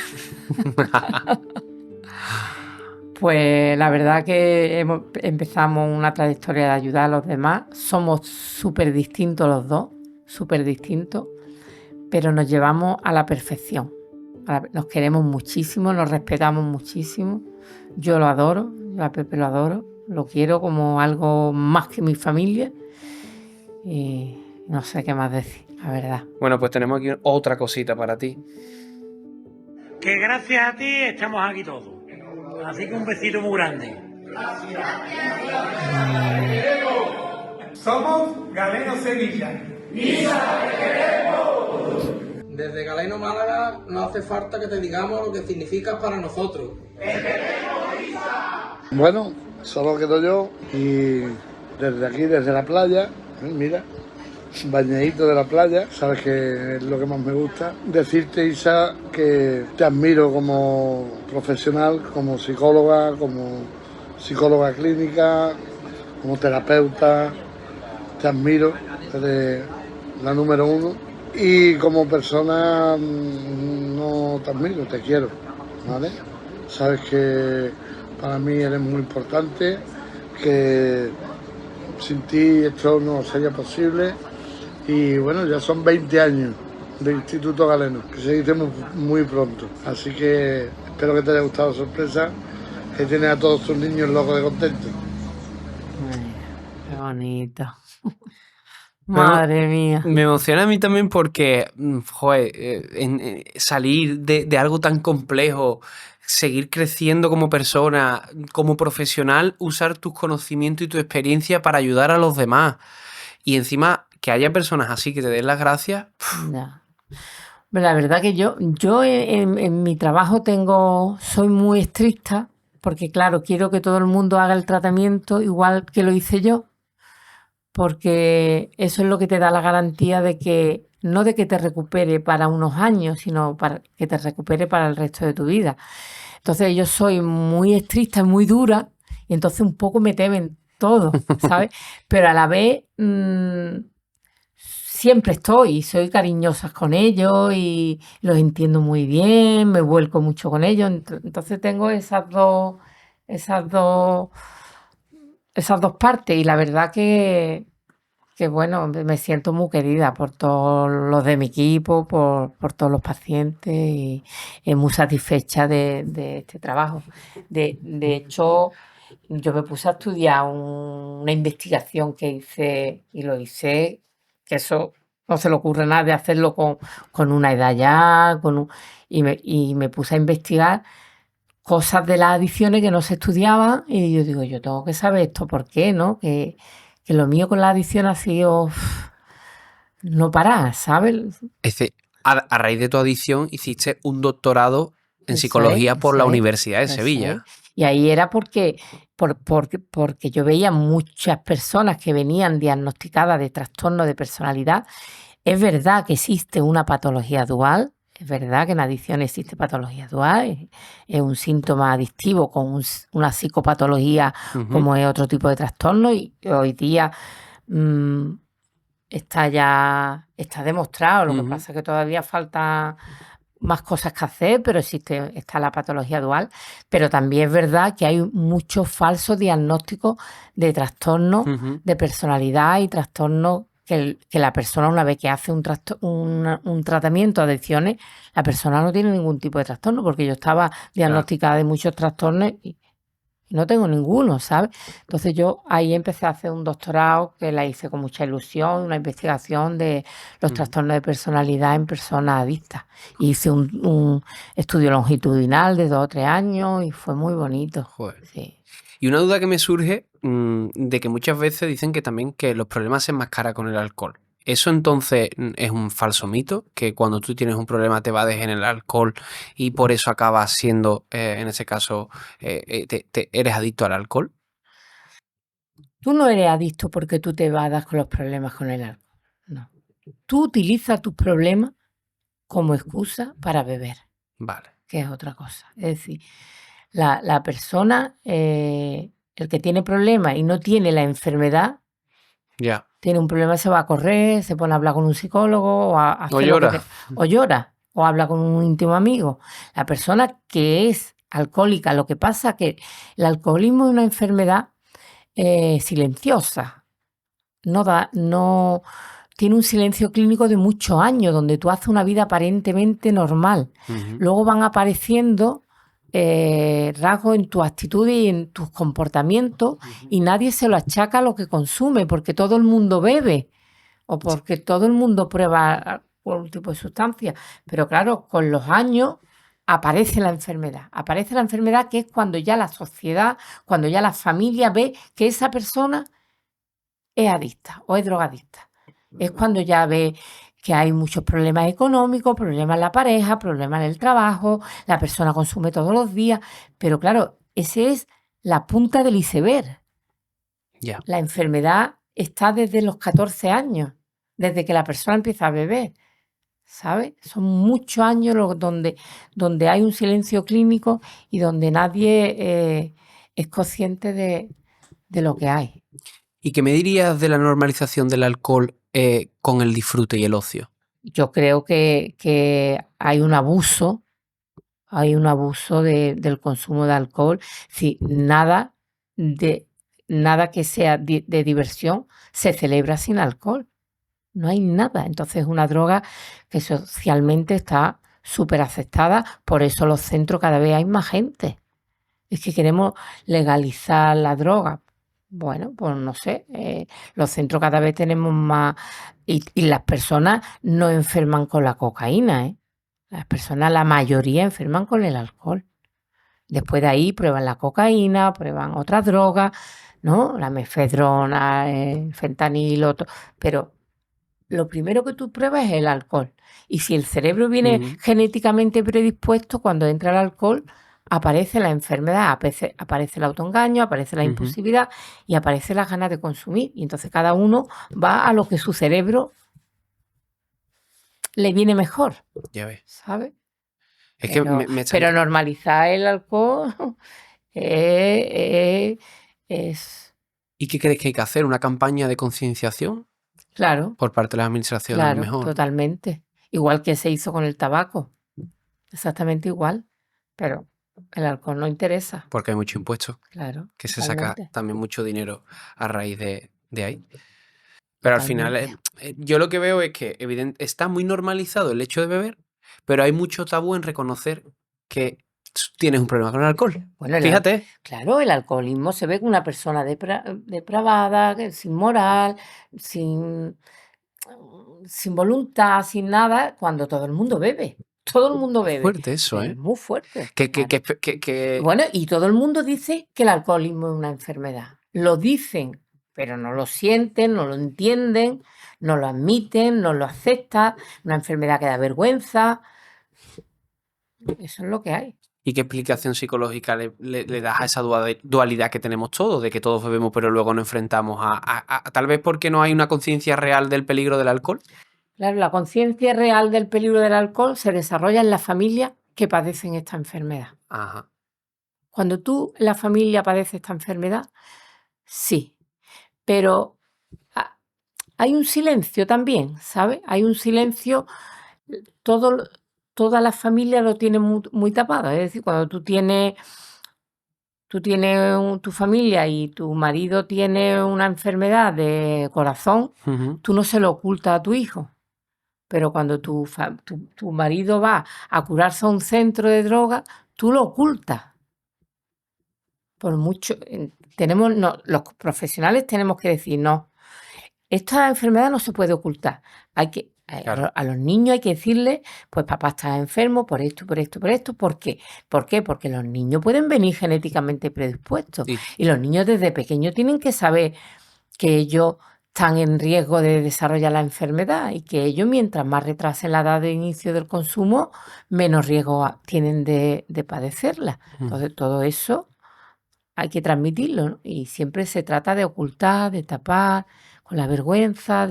pues la verdad que empezamos una trayectoria de ayudar a los demás. Somos súper distintos los dos, súper distintos, pero nos llevamos a la perfección. Nos queremos muchísimo, nos respetamos muchísimo. Yo lo adoro, yo a Pepe lo adoro, lo quiero como algo más que mi familia y no sé qué más decir, la verdad. Bueno, pues tenemos aquí otra cosita para ti. Que gracias a ti estamos aquí todos. Así que un besito muy grande. Somos Galeno Sevilla. Desde Galeno Málaga no hace falta que te digamos lo que significas para nosotros. Bueno, solo quedo yo y desde aquí, desde la playa, mira, bañadito de la playa, sabes que es lo que más me gusta. Decirte, Isa, que te admiro como profesional, como psicóloga clínica, como terapeuta, te admiro, eres la número uno. Y como persona no te admiro, te quiero, ¿vale? Sabes que para mí eres muy importante, que sin ti esto no sería posible. Y bueno, ya son 20 años de Instituto Galeno, que se dice muy pronto. Así que espero que te haya gustado la sorpresa, que tienes a todos tus niños locos de contento. Ay, qué bonito. Pero Madre mía. me emociona a mí también porque, joder, salir de algo tan complejo, seguir creciendo como persona, como profesional, usar tus conocimientos y tu experiencia para ayudar a los demás. Y encima que haya personas así que te den las gracias. Ya. Pero la verdad que yo en mi trabajo soy muy estricta, porque claro, quiero que todo el mundo haga el tratamiento igual que lo hice yo, porque eso es lo que te da la garantía de que, no de que te recupere para unos años, sino para que te recupere para el resto de tu vida. Entonces yo soy muy estricta y muy dura, y entonces un poco me temen todo, ¿sabes? Pero a la vez siempre soy cariñosa con ellos y los entiendo muy bien, me vuelco mucho con ellos. Entonces tengo esas dos partes, y la verdad que bueno, me siento muy querida por todos los de mi equipo, por todos los pacientes, y muy satisfecha de este trabajo. De hecho, yo me puse a estudiar una investigación que hice, y lo hice, que eso no se le ocurre nada de hacerlo con una edad ya, y me puse a investigar cosas de las adicciones que no se estudiaban, y yo digo, yo tengo que saber esto, ¿por qué, no? Que lo mío con la adicción ha sido no parar, ¿sabes? A raíz de tu adicción hiciste un doctorado en Eso psicología es, por la eso es, Universidad de eso es. Sevilla. Y ahí era porque yo veía muchas personas que venían diagnosticadas de trastorno de personalidad. Es verdad que existe una patología dual, es verdad que en adicción existe patología dual, es un síntoma adictivo con una psicopatología como es otro tipo de trastorno, y hoy día está demostrado. Lo que pasa es que todavía falta más cosas que hacer, pero está la patología dual. Pero también es verdad que hay muchos falsos diagnósticos de trastornos de personalidad y trastornos que la persona, una vez que hace un tratamiento de adicciones, la persona no tiene ningún tipo de trastorno, porque yo estaba diagnosticada de muchos trastornos y no tengo ninguno, ¿sabes? Entonces yo ahí empecé a hacer un doctorado que la hice con mucha ilusión, una investigación de los trastornos de personalidad en personas adictas. Hice un estudio longitudinal de 2 o 3 años y fue muy bonito. Joder. Sí. Y una duda que me surge de que muchas veces dicen que también que los problemas se enmascaran con el alcohol. ¿Eso entonces es un falso mito? Que cuando tú tienes un problema te vades en el alcohol y por eso acabas siendo, en ese caso, eres adicto al alcohol. Tú no eres adicto porque tú te vadas con los problemas con el alcohol. No. Tú utilizas tus problemas como excusa para beber, Vale. que es otra cosa. Es decir, la persona, el que tiene problemas y no tiene la enfermedad, Ya. tiene un problema, se va a correr, se pone a hablar con un psicólogo o a hacer llora. o llora, o habla con un íntimo amigo. La persona que es alcohólica, lo que pasa es que el alcoholismo es una enfermedad silenciosa. No tiene un silencio clínico de muchos años, donde tú haces una vida aparentemente normal. Luego van apareciendo rasgos en tu actitud y en tus comportamientos, y nadie se lo achaca a lo que consume, porque todo el mundo bebe o porque todo el mundo prueba algún tipo de sustancia. Pero claro, con los años aparece la enfermedad. Aparece la enfermedad, que es cuando ya la sociedad, cuando ya la familia ve que esa persona es adicta o es drogadicta. Es cuando ya ve que hay muchos problemas económicos, problemas en la pareja, problemas en el trabajo, la persona consume todos los días, pero claro, ese es la punta del iceberg. Ya. La enfermedad está desde los 14 años, desde que la persona empieza a beber, ¿sabes? Son muchos años donde hay un silencio clínico y donde nadie es consciente de lo que hay. ¿Y qué me dirías de la normalización del alcohol con el disfrute y el ocio? Yo creo que hay un abuso del consumo de alcohol. Sí, nada que sea de diversión se celebra sin alcohol. No hay nada. Entonces es una droga que socialmente está súper aceptada. Por eso los centros cada vez hay más gente. Es que queremos legalizar la droga. Bueno, pues no sé. Los centros cada vez tenemos más. Y las personas no enferman con la cocaína, ¿eh? Las personas, la mayoría, enferman con el alcohol. Después de ahí prueban la cocaína, prueban otras drogas, ¿no? La mefedrona, fentanilo, pero lo primero que tú pruebas es el alcohol. Y si el cerebro viene genéticamente predispuesto, cuando entra el alcohol, aparece la enfermedad, aparece el autoengaño, aparece la impulsividad y aparece las ganas de consumir. Y entonces cada uno va a lo que su cerebro le viene mejor, Ya ves. ¿sabes? Es que Pero normalizar el alcohol es ¿Y qué crees que hay que hacer? ¿Una campaña de concienciación claro, por parte de las administraciones? claro, Mejor. totalmente. Igual que se hizo con el tabaco, exactamente igual, pero el alcohol no interesa, Porque hay mucho impuesto, claro, que se saca totalmente, también mucho dinero a raíz de ahí. Pero al final, totalmente. yo lo que veo es que está muy normalizado el hecho de beber, pero hay mucho tabú en reconocer que tienes un problema con el alcohol. Bueno, Fíjate. claro, el alcoholismo se ve con una persona depravada, sin moral, sin voluntad, sin nada, cuando todo el mundo bebe. Todo el mundo Es bebe. fuerte eso, Es ¿eh? muy fuerte. Que, que, Claro. que Bueno, y todo el mundo dice que el alcoholismo es una enfermedad. Lo dicen, pero no lo sienten, no lo entienden, no lo admiten, no lo aceptan. Una enfermedad que da vergüenza. Eso es lo que hay. ¿Y qué explicación psicológica le das a esa dualidad que tenemos todos, de que todos bebemos pero luego nos enfrentamos a tal vez porque no hay una conciencia real del peligro del alcohol? Claro, la conciencia real del peligro del alcohol se desarrolla en las familias que padecen esta enfermedad. Ajá. Cuando tú en la familia padeces esta enfermedad, sí, pero hay un silencio también, ¿sabes? Hay un silencio, toda la familia lo tiene muy tapado. Es decir, cuando tú tienes tu familia y tu marido tiene una enfermedad de corazón, tú no se lo ocultas a tu hijo. Pero cuando tu marido va a curarse a un centro de droga, tú lo ocultas. Por mucho, los profesionales tenemos que decir, no, esta enfermedad no se puede ocultar. Hay que, Claro. a los niños hay que decirles, pues papá está enfermo por esto, por esto, por esto. ¿Por qué? ¿Por qué? Porque los niños pueden venir genéticamente predispuestos. Y los niños desde pequeños tienen que saber que ellos están en riesgo de desarrollar la enfermedad y que ellos, mientras más retrasen la edad de inicio del consumo, menos riesgo tienen de padecerla. Entonces, todo eso hay que transmitirlo, ¿no? Y siempre se trata de ocultar, de tapar, con la vergüenza,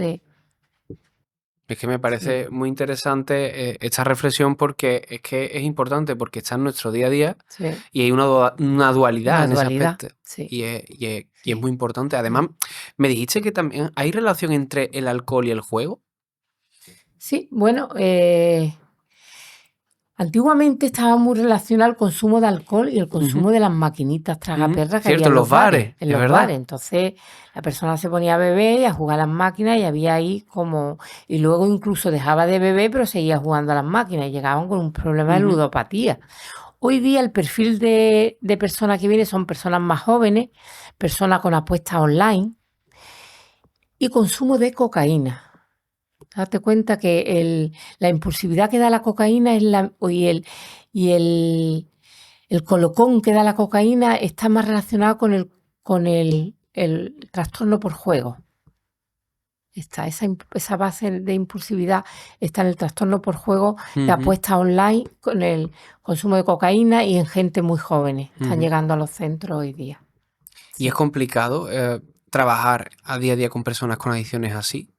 Es que me parece muy interesante esta reflexión porque es que es importante porque está en nuestro día a día Sí, y hay una dualidad una en ese dualidad, aspecto. sí. Y es muy importante. Además, me dijiste que también hay relación entre el alcohol y el juego. Sí, bueno, antiguamente estaba muy relacionado el consumo de alcohol y el consumo de las maquinitas tragaperras que Cierto, había en en los bares, en es los verdad. bares. Entonces, la persona se ponía a beber y a jugar a las máquinas y había ahí como... Y luego incluso dejaba de beber, pero seguía jugando a las máquinas y llegaban con un problema de ludopatía. Hoy día el perfil de personas que viene son personas más jóvenes, personas con apuestas online y consumo de cocaína. Date cuenta que la impulsividad que da la cocaína y el colocón que da la cocaína está más relacionado con el trastorno por juego. Esa base de impulsividad está en el trastorno por juego de Ujú, apuestas online con el consumo de cocaína y en gente muy jóvenes. Están ujú. llegando a los centros hoy día. Y es Sí. complicado trabajar a día con personas con adicciones así.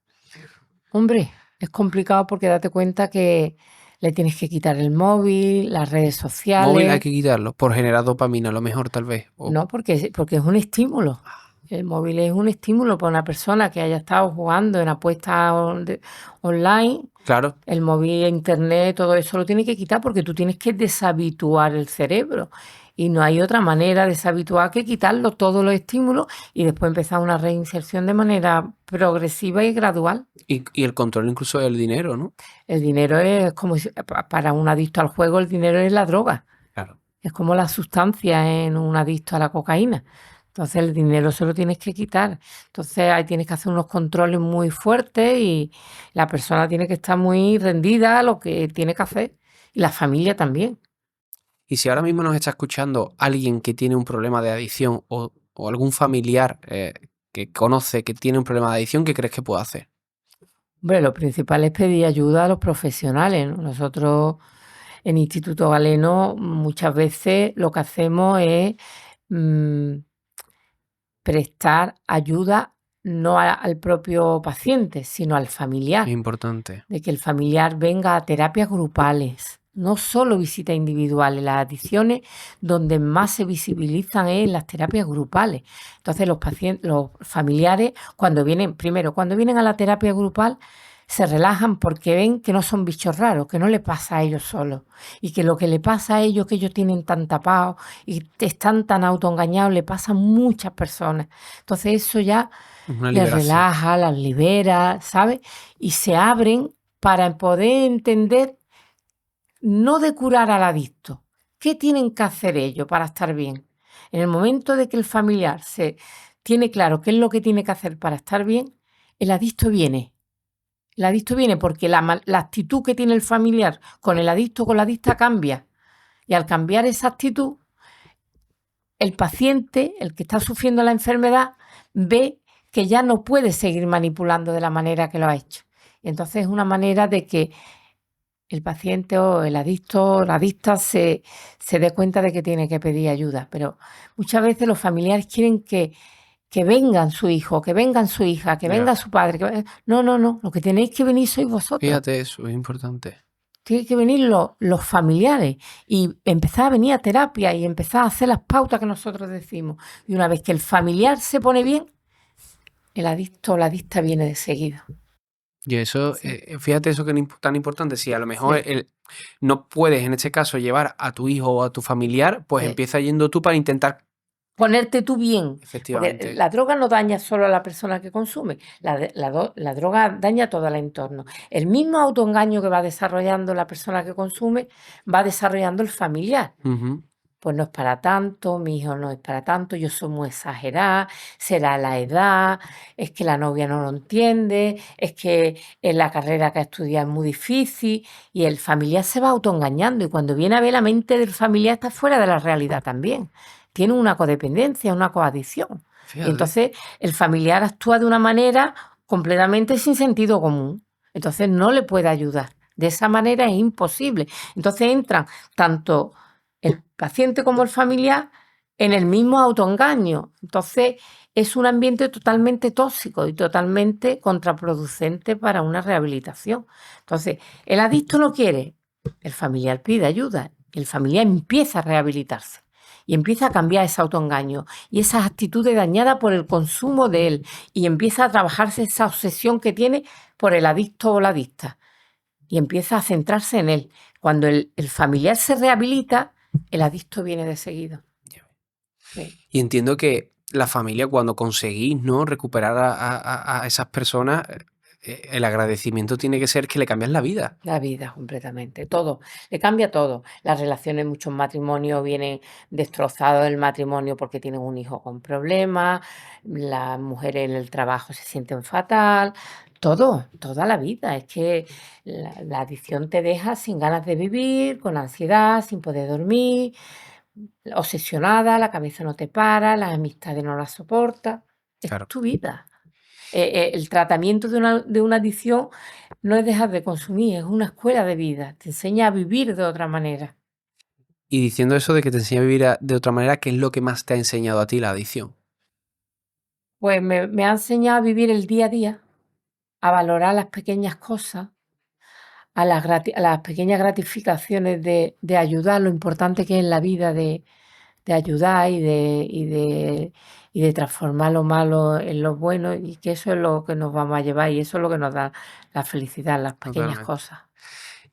Hombre, es complicado porque date cuenta que le tienes que quitar el móvil, las redes Móvil hay sociales. que quitarlo por generar dopamina, a lo mejor tal vez. No, porque es un estímulo. El móvil es un estímulo para una persona que haya estado jugando en apuestas online. Claro, El móvil, internet, todo eso lo tienes que quitar porque tú tienes que deshabituar el cerebro. Y no hay otra manera de deshabituar que quitarlo todos los estímulos y después empezar una reinserción de manera progresiva y gradual. y el control incluso del dinero, ¿no? El dinero es como para un adicto al juego, el dinero es la droga. Claro. Es como la sustancia en un adicto a la cocaína. Entonces el dinero se lo tienes que quitar. Entonces ahí tienes que hacer unos controles muy fuertes y la persona tiene que estar muy rendida a lo que tiene que hacer. Y la familia también. Y si ahora mismo nos está escuchando alguien que tiene un problema de adicción o algún familiar que conoce que tiene un problema de adicción, ¿qué crees que puede hacer? Hombre, lo principal es pedir ayuda a los profesionales, ¿no? Nosotros en Instituto Galeno muchas veces lo que hacemos es mm, prestar ayuda no al propio paciente, sino al Es familiar, importante. de que el familiar venga a terapias grupales, no solo visitas individuales. Las adicciones donde más se visibilizan es en las terapias grupales. Entonces los familiares cuando vienen a la terapia grupal se relajan porque ven que no son bichos raros, que no le pasa a ellos solos y que lo que le pasa a ellos, que ellos tienen tan tapados y están tan autoengañados, le pasa a muchas personas. Entonces eso ya Es una les liberación. relaja, las libera, ¿sabes? Y se abren para poder entender, no de curar al adicto. ¿Qué tienen que hacer ellos para estar bien? En el momento de que el familiar se tiene claro qué es lo que tiene que hacer para estar bien, el adicto viene. El adicto viene porque la actitud que tiene el familiar con el adicto o con la adicta cambia. Y al cambiar esa actitud, el paciente, el que está sufriendo la enfermedad, ve que ya no puede seguir manipulando de la manera que lo ha hecho. Y entonces es una manera de que el paciente o el adicto o la adicta se dé cuenta de que tiene que pedir ayuda. Pero muchas veces los familiares quieren que vengan su hijo, que vengan su hija, que Ya. venga su padre. No, no, no. Lo que tenéis que venir sois vosotros. Fíjate, eso es importante. Tienen que venir los familiares y empezar a venir a terapia y empezar a hacer las pautas que nosotros decimos. Y una vez que el familiar se pone bien, el adicto o la adicta viene de seguida. Y eso, Sí. fíjate eso que es tan importante. Si a lo mejor Sí. no puedes en este caso llevar a tu hijo o a tu familiar, pues Sí. empieza yendo tú para intentar, Ponerte tú bien, porque efectivamente. la droga no daña solo a la persona que consume, la droga daña a todo el entorno. El mismo autoengaño que va desarrollando la persona que consume, va desarrollando el familiar. Ujú. Pues no es para tanto, mi hijo no es para tanto, yo soy muy exagerada, será la edad, es que la novia no lo entiende, es que en la carrera que ha estudiado es muy difícil y el familiar se va autoengañando y cuando viene a ver la mente del familiar está fuera de la realidad también. Tiene una codependencia, una coadicción. Y Fíjate. entonces el familiar actúa de una manera completamente sin sentido común. Entonces no le puede ayudar. De esa manera es imposible. Entonces entran tanto el paciente como el familiar en el mismo autoengaño. Entonces es un ambiente totalmente tóxico y totalmente contraproducente para una rehabilitación. Entonces el adicto no quiere, el familiar pide ayuda, el familiar empieza a rehabilitarse y empieza a cambiar ese autoengaño y esas actitudes dañadas por el consumo de él y empieza a trabajarse esa obsesión que tiene por el adicto o la adicta y empieza a centrarse en él. Cuando el familiar se rehabilita, el adicto viene de seguido. Sí. Y entiendo que la familia, cuando conseguís, ¿no?, recuperar a esas personas, el agradecimiento tiene que ser que le cambias la vida. La vida completamente, todo, le cambia todo. Las relaciones, muchos matrimonios vienen destrozados del matrimonio porque tienen un hijo con problemas, las mujeres en el trabajo se sienten fatal, todo, toda la vida. Es que la adicción te deja sin ganas de vivir, con ansiedad, sin poder dormir, obsesionada, la cabeza no te para, las amistades no las soporta. Es Claro. tu vida. El tratamiento de una adicción no es dejar de consumir, es una escuela de vida, te enseña a vivir de otra manera. Y diciendo eso de que te enseña a vivir de otra manera, ¿qué es lo que más te ha enseñado a ti la adicción? Pues me ha enseñado a vivir el día a día, a valorar las pequeñas cosas, a las pequeñas gratificaciones de ayudar, lo importante que es en la vida de ayudar y de transformar lo malo en lo bueno, y que eso es lo que nos vamos a llevar y eso es lo que nos da la felicidad, las pequeñas Totalmente. cosas.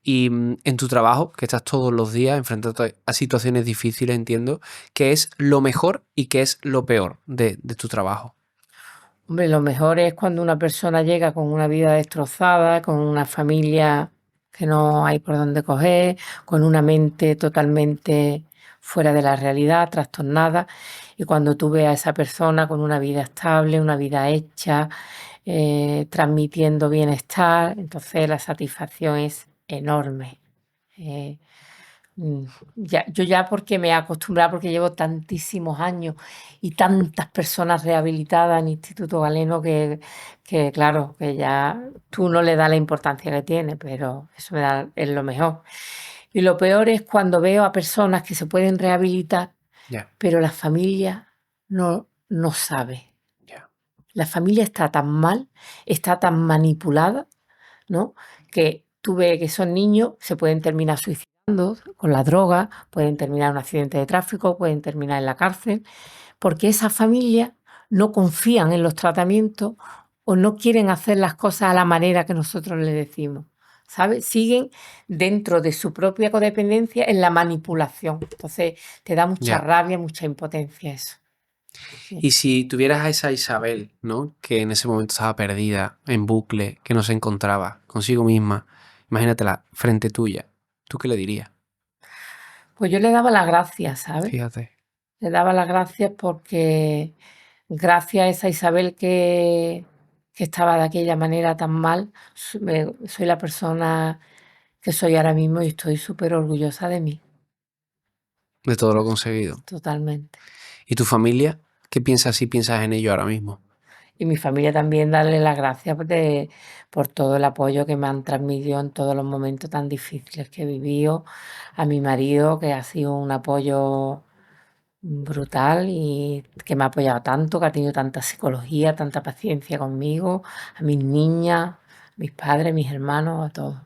Y en tu trabajo, que estás todos los días enfrentándote a situaciones difíciles, entiendo, ¿qué es lo mejor y qué es lo peor de tu trabajo? Hombre, lo mejor es cuando una persona llega con una vida destrozada, con una familia que no hay por dónde coger, con una mente totalmente fuera de la realidad, trastornada, y cuando tú ves a esa persona con una vida estable, una vida hecha, transmitiendo bienestar, entonces la satisfacción es enorme. Yo ya porque me he acostumbrado, porque llevo tantísimos años y tantas personas rehabilitadas en Instituto Galeno que claro, que ya tú no le das la importancia que tiene, pero eso es lo mejor. Y lo peor es cuando veo a personas que se pueden rehabilitar, Ya, pero la familia no sabe. ya. La familia está tan mal, está tan manipulada, ¿no? Que tú ves que esos niños se pueden terminar suicidando con la droga, pueden terminar en un accidente de tráfico, pueden terminar en la cárcel, porque esas familias no confían en los tratamientos o no quieren hacer las cosas a la manera que nosotros les decimos, ¿sabes? Siguen dentro de su propia codependencia en la manipulación. Entonces te da mucha Ya. rabia, mucha impotencia eso. Sí. Y si tuvieras a esa Isabel, ¿no? Que en ese momento estaba perdida, en bucle, que no se encontraba consigo misma, imagínatela frente tuya, ¿tú qué le dirías? Pues yo le daba las gracias, ¿sabes? Fíjate. Le daba las gracias porque gracias a esa Isabel que estaba de aquella manera tan mal, soy la persona que soy ahora mismo y estoy súper orgullosa de mí, De todo lo conseguido. totalmente. ¿Y tu familia? ¿Qué piensas si piensas en ello ahora mismo? Y mi familia también, darle las gracias por todo el apoyo que me han transmitido en todos los momentos tan difíciles que he vivido. A mi marido, que ha sido un apoyo brutal y que me ha apoyado tanto, que ha tenido tanta psicología, tanta paciencia conmigo, a mis niñas, mis padres, mis hermanos, a todos.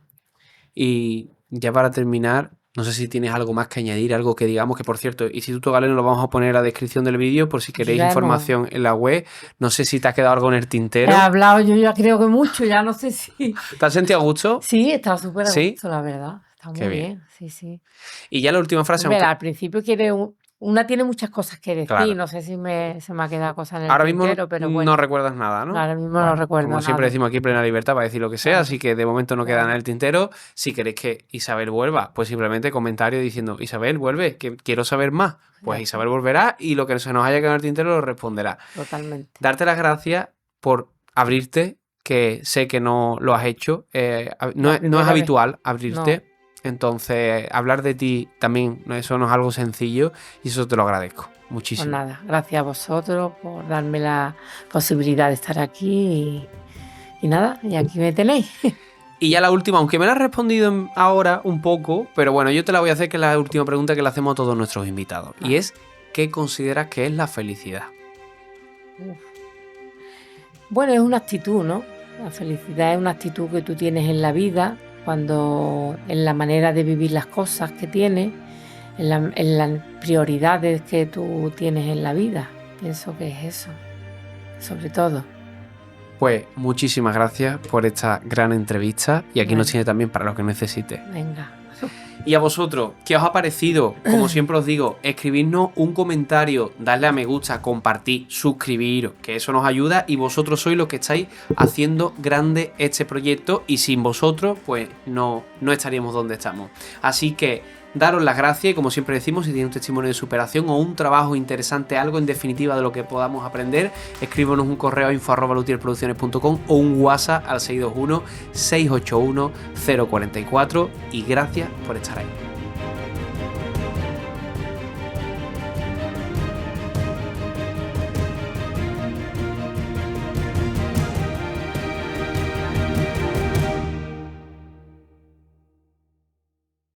Y ya para terminar, no sé si tienes algo más que añadir, algo que digamos, que por cierto, Instituto Galeno lo vamos a poner en la descripción del vídeo por si queréis Ya hemos- información en la web. No sé si te ha quedado algo en el He tintero. hablado yo ya creo que mucho, ya no sé si... ¿Te has sentido a gusto? Sí, está súper a ¿Sí? gusto, la verdad. Está muy Qué bien. bien, sí, sí. Y ya la última frase, Hombre, aunque al principio una tiene muchas cosas que decir, Claro. no sé si se me ha quedado cosa en el ahora mismo tintero, pero bueno, no recuerdas nada, ¿no? ahora mismo no recuerdo Como siempre nada. decimos aquí, plena libertad para decir lo que sea, Claro. así que de momento no queda Claro. en el tintero. Si queréis que Isabel vuelva, pues simplemente comentario diciendo, Isabel, vuelve, que quiero saber más. Pues Ya. Isabel volverá y lo que se nos haya quedado en el tintero lo responderá. Totalmente. Darte las gracias por abrirte, que sé que no lo has hecho. No es primera vez. habitual abrirte. Entonces, hablar de ti también, eso no es algo sencillo y eso te lo agradezco Pues muchísimo. nada, gracias a vosotros por darme la posibilidad de estar aquí y nada, y aquí me tenéis. Y ya la última, aunque me la has respondido ahora un poco, pero bueno, yo te la voy a hacer, que es la última pregunta que le hacemos a todos nuestros invitados. Y es, ¿qué consideras que es la felicidad? Uf. Bueno, es una actitud, ¿no? La felicidad es una actitud que tú tienes en la vida, en la manera de vivir las cosas que tienes, en las prioridades que tú tienes en la vida. Pienso que es eso, sobre todo. Pues muchísimas gracias por esta gran entrevista y aquí nos Bueno. tiene también para lo que necesites. Venga. Y a vosotros, ¿qué os ha parecido? Como siempre os digo, escribidnos un comentario, darle a me gusta, compartir, suscribiros, que eso nos ayuda y vosotros sois los que estáis haciendo grande este proyecto y sin vosotros pues no estaríamos donde estamos. Así que daros las gracias y como siempre decimos, si tenéis un testimonio de superación o un trabajo interesante, algo en definitiva de lo que podamos aprender, escríbanos un correo a info@lutierproducciones.com o un WhatsApp al 621 681 044 y gracias por estar ahí.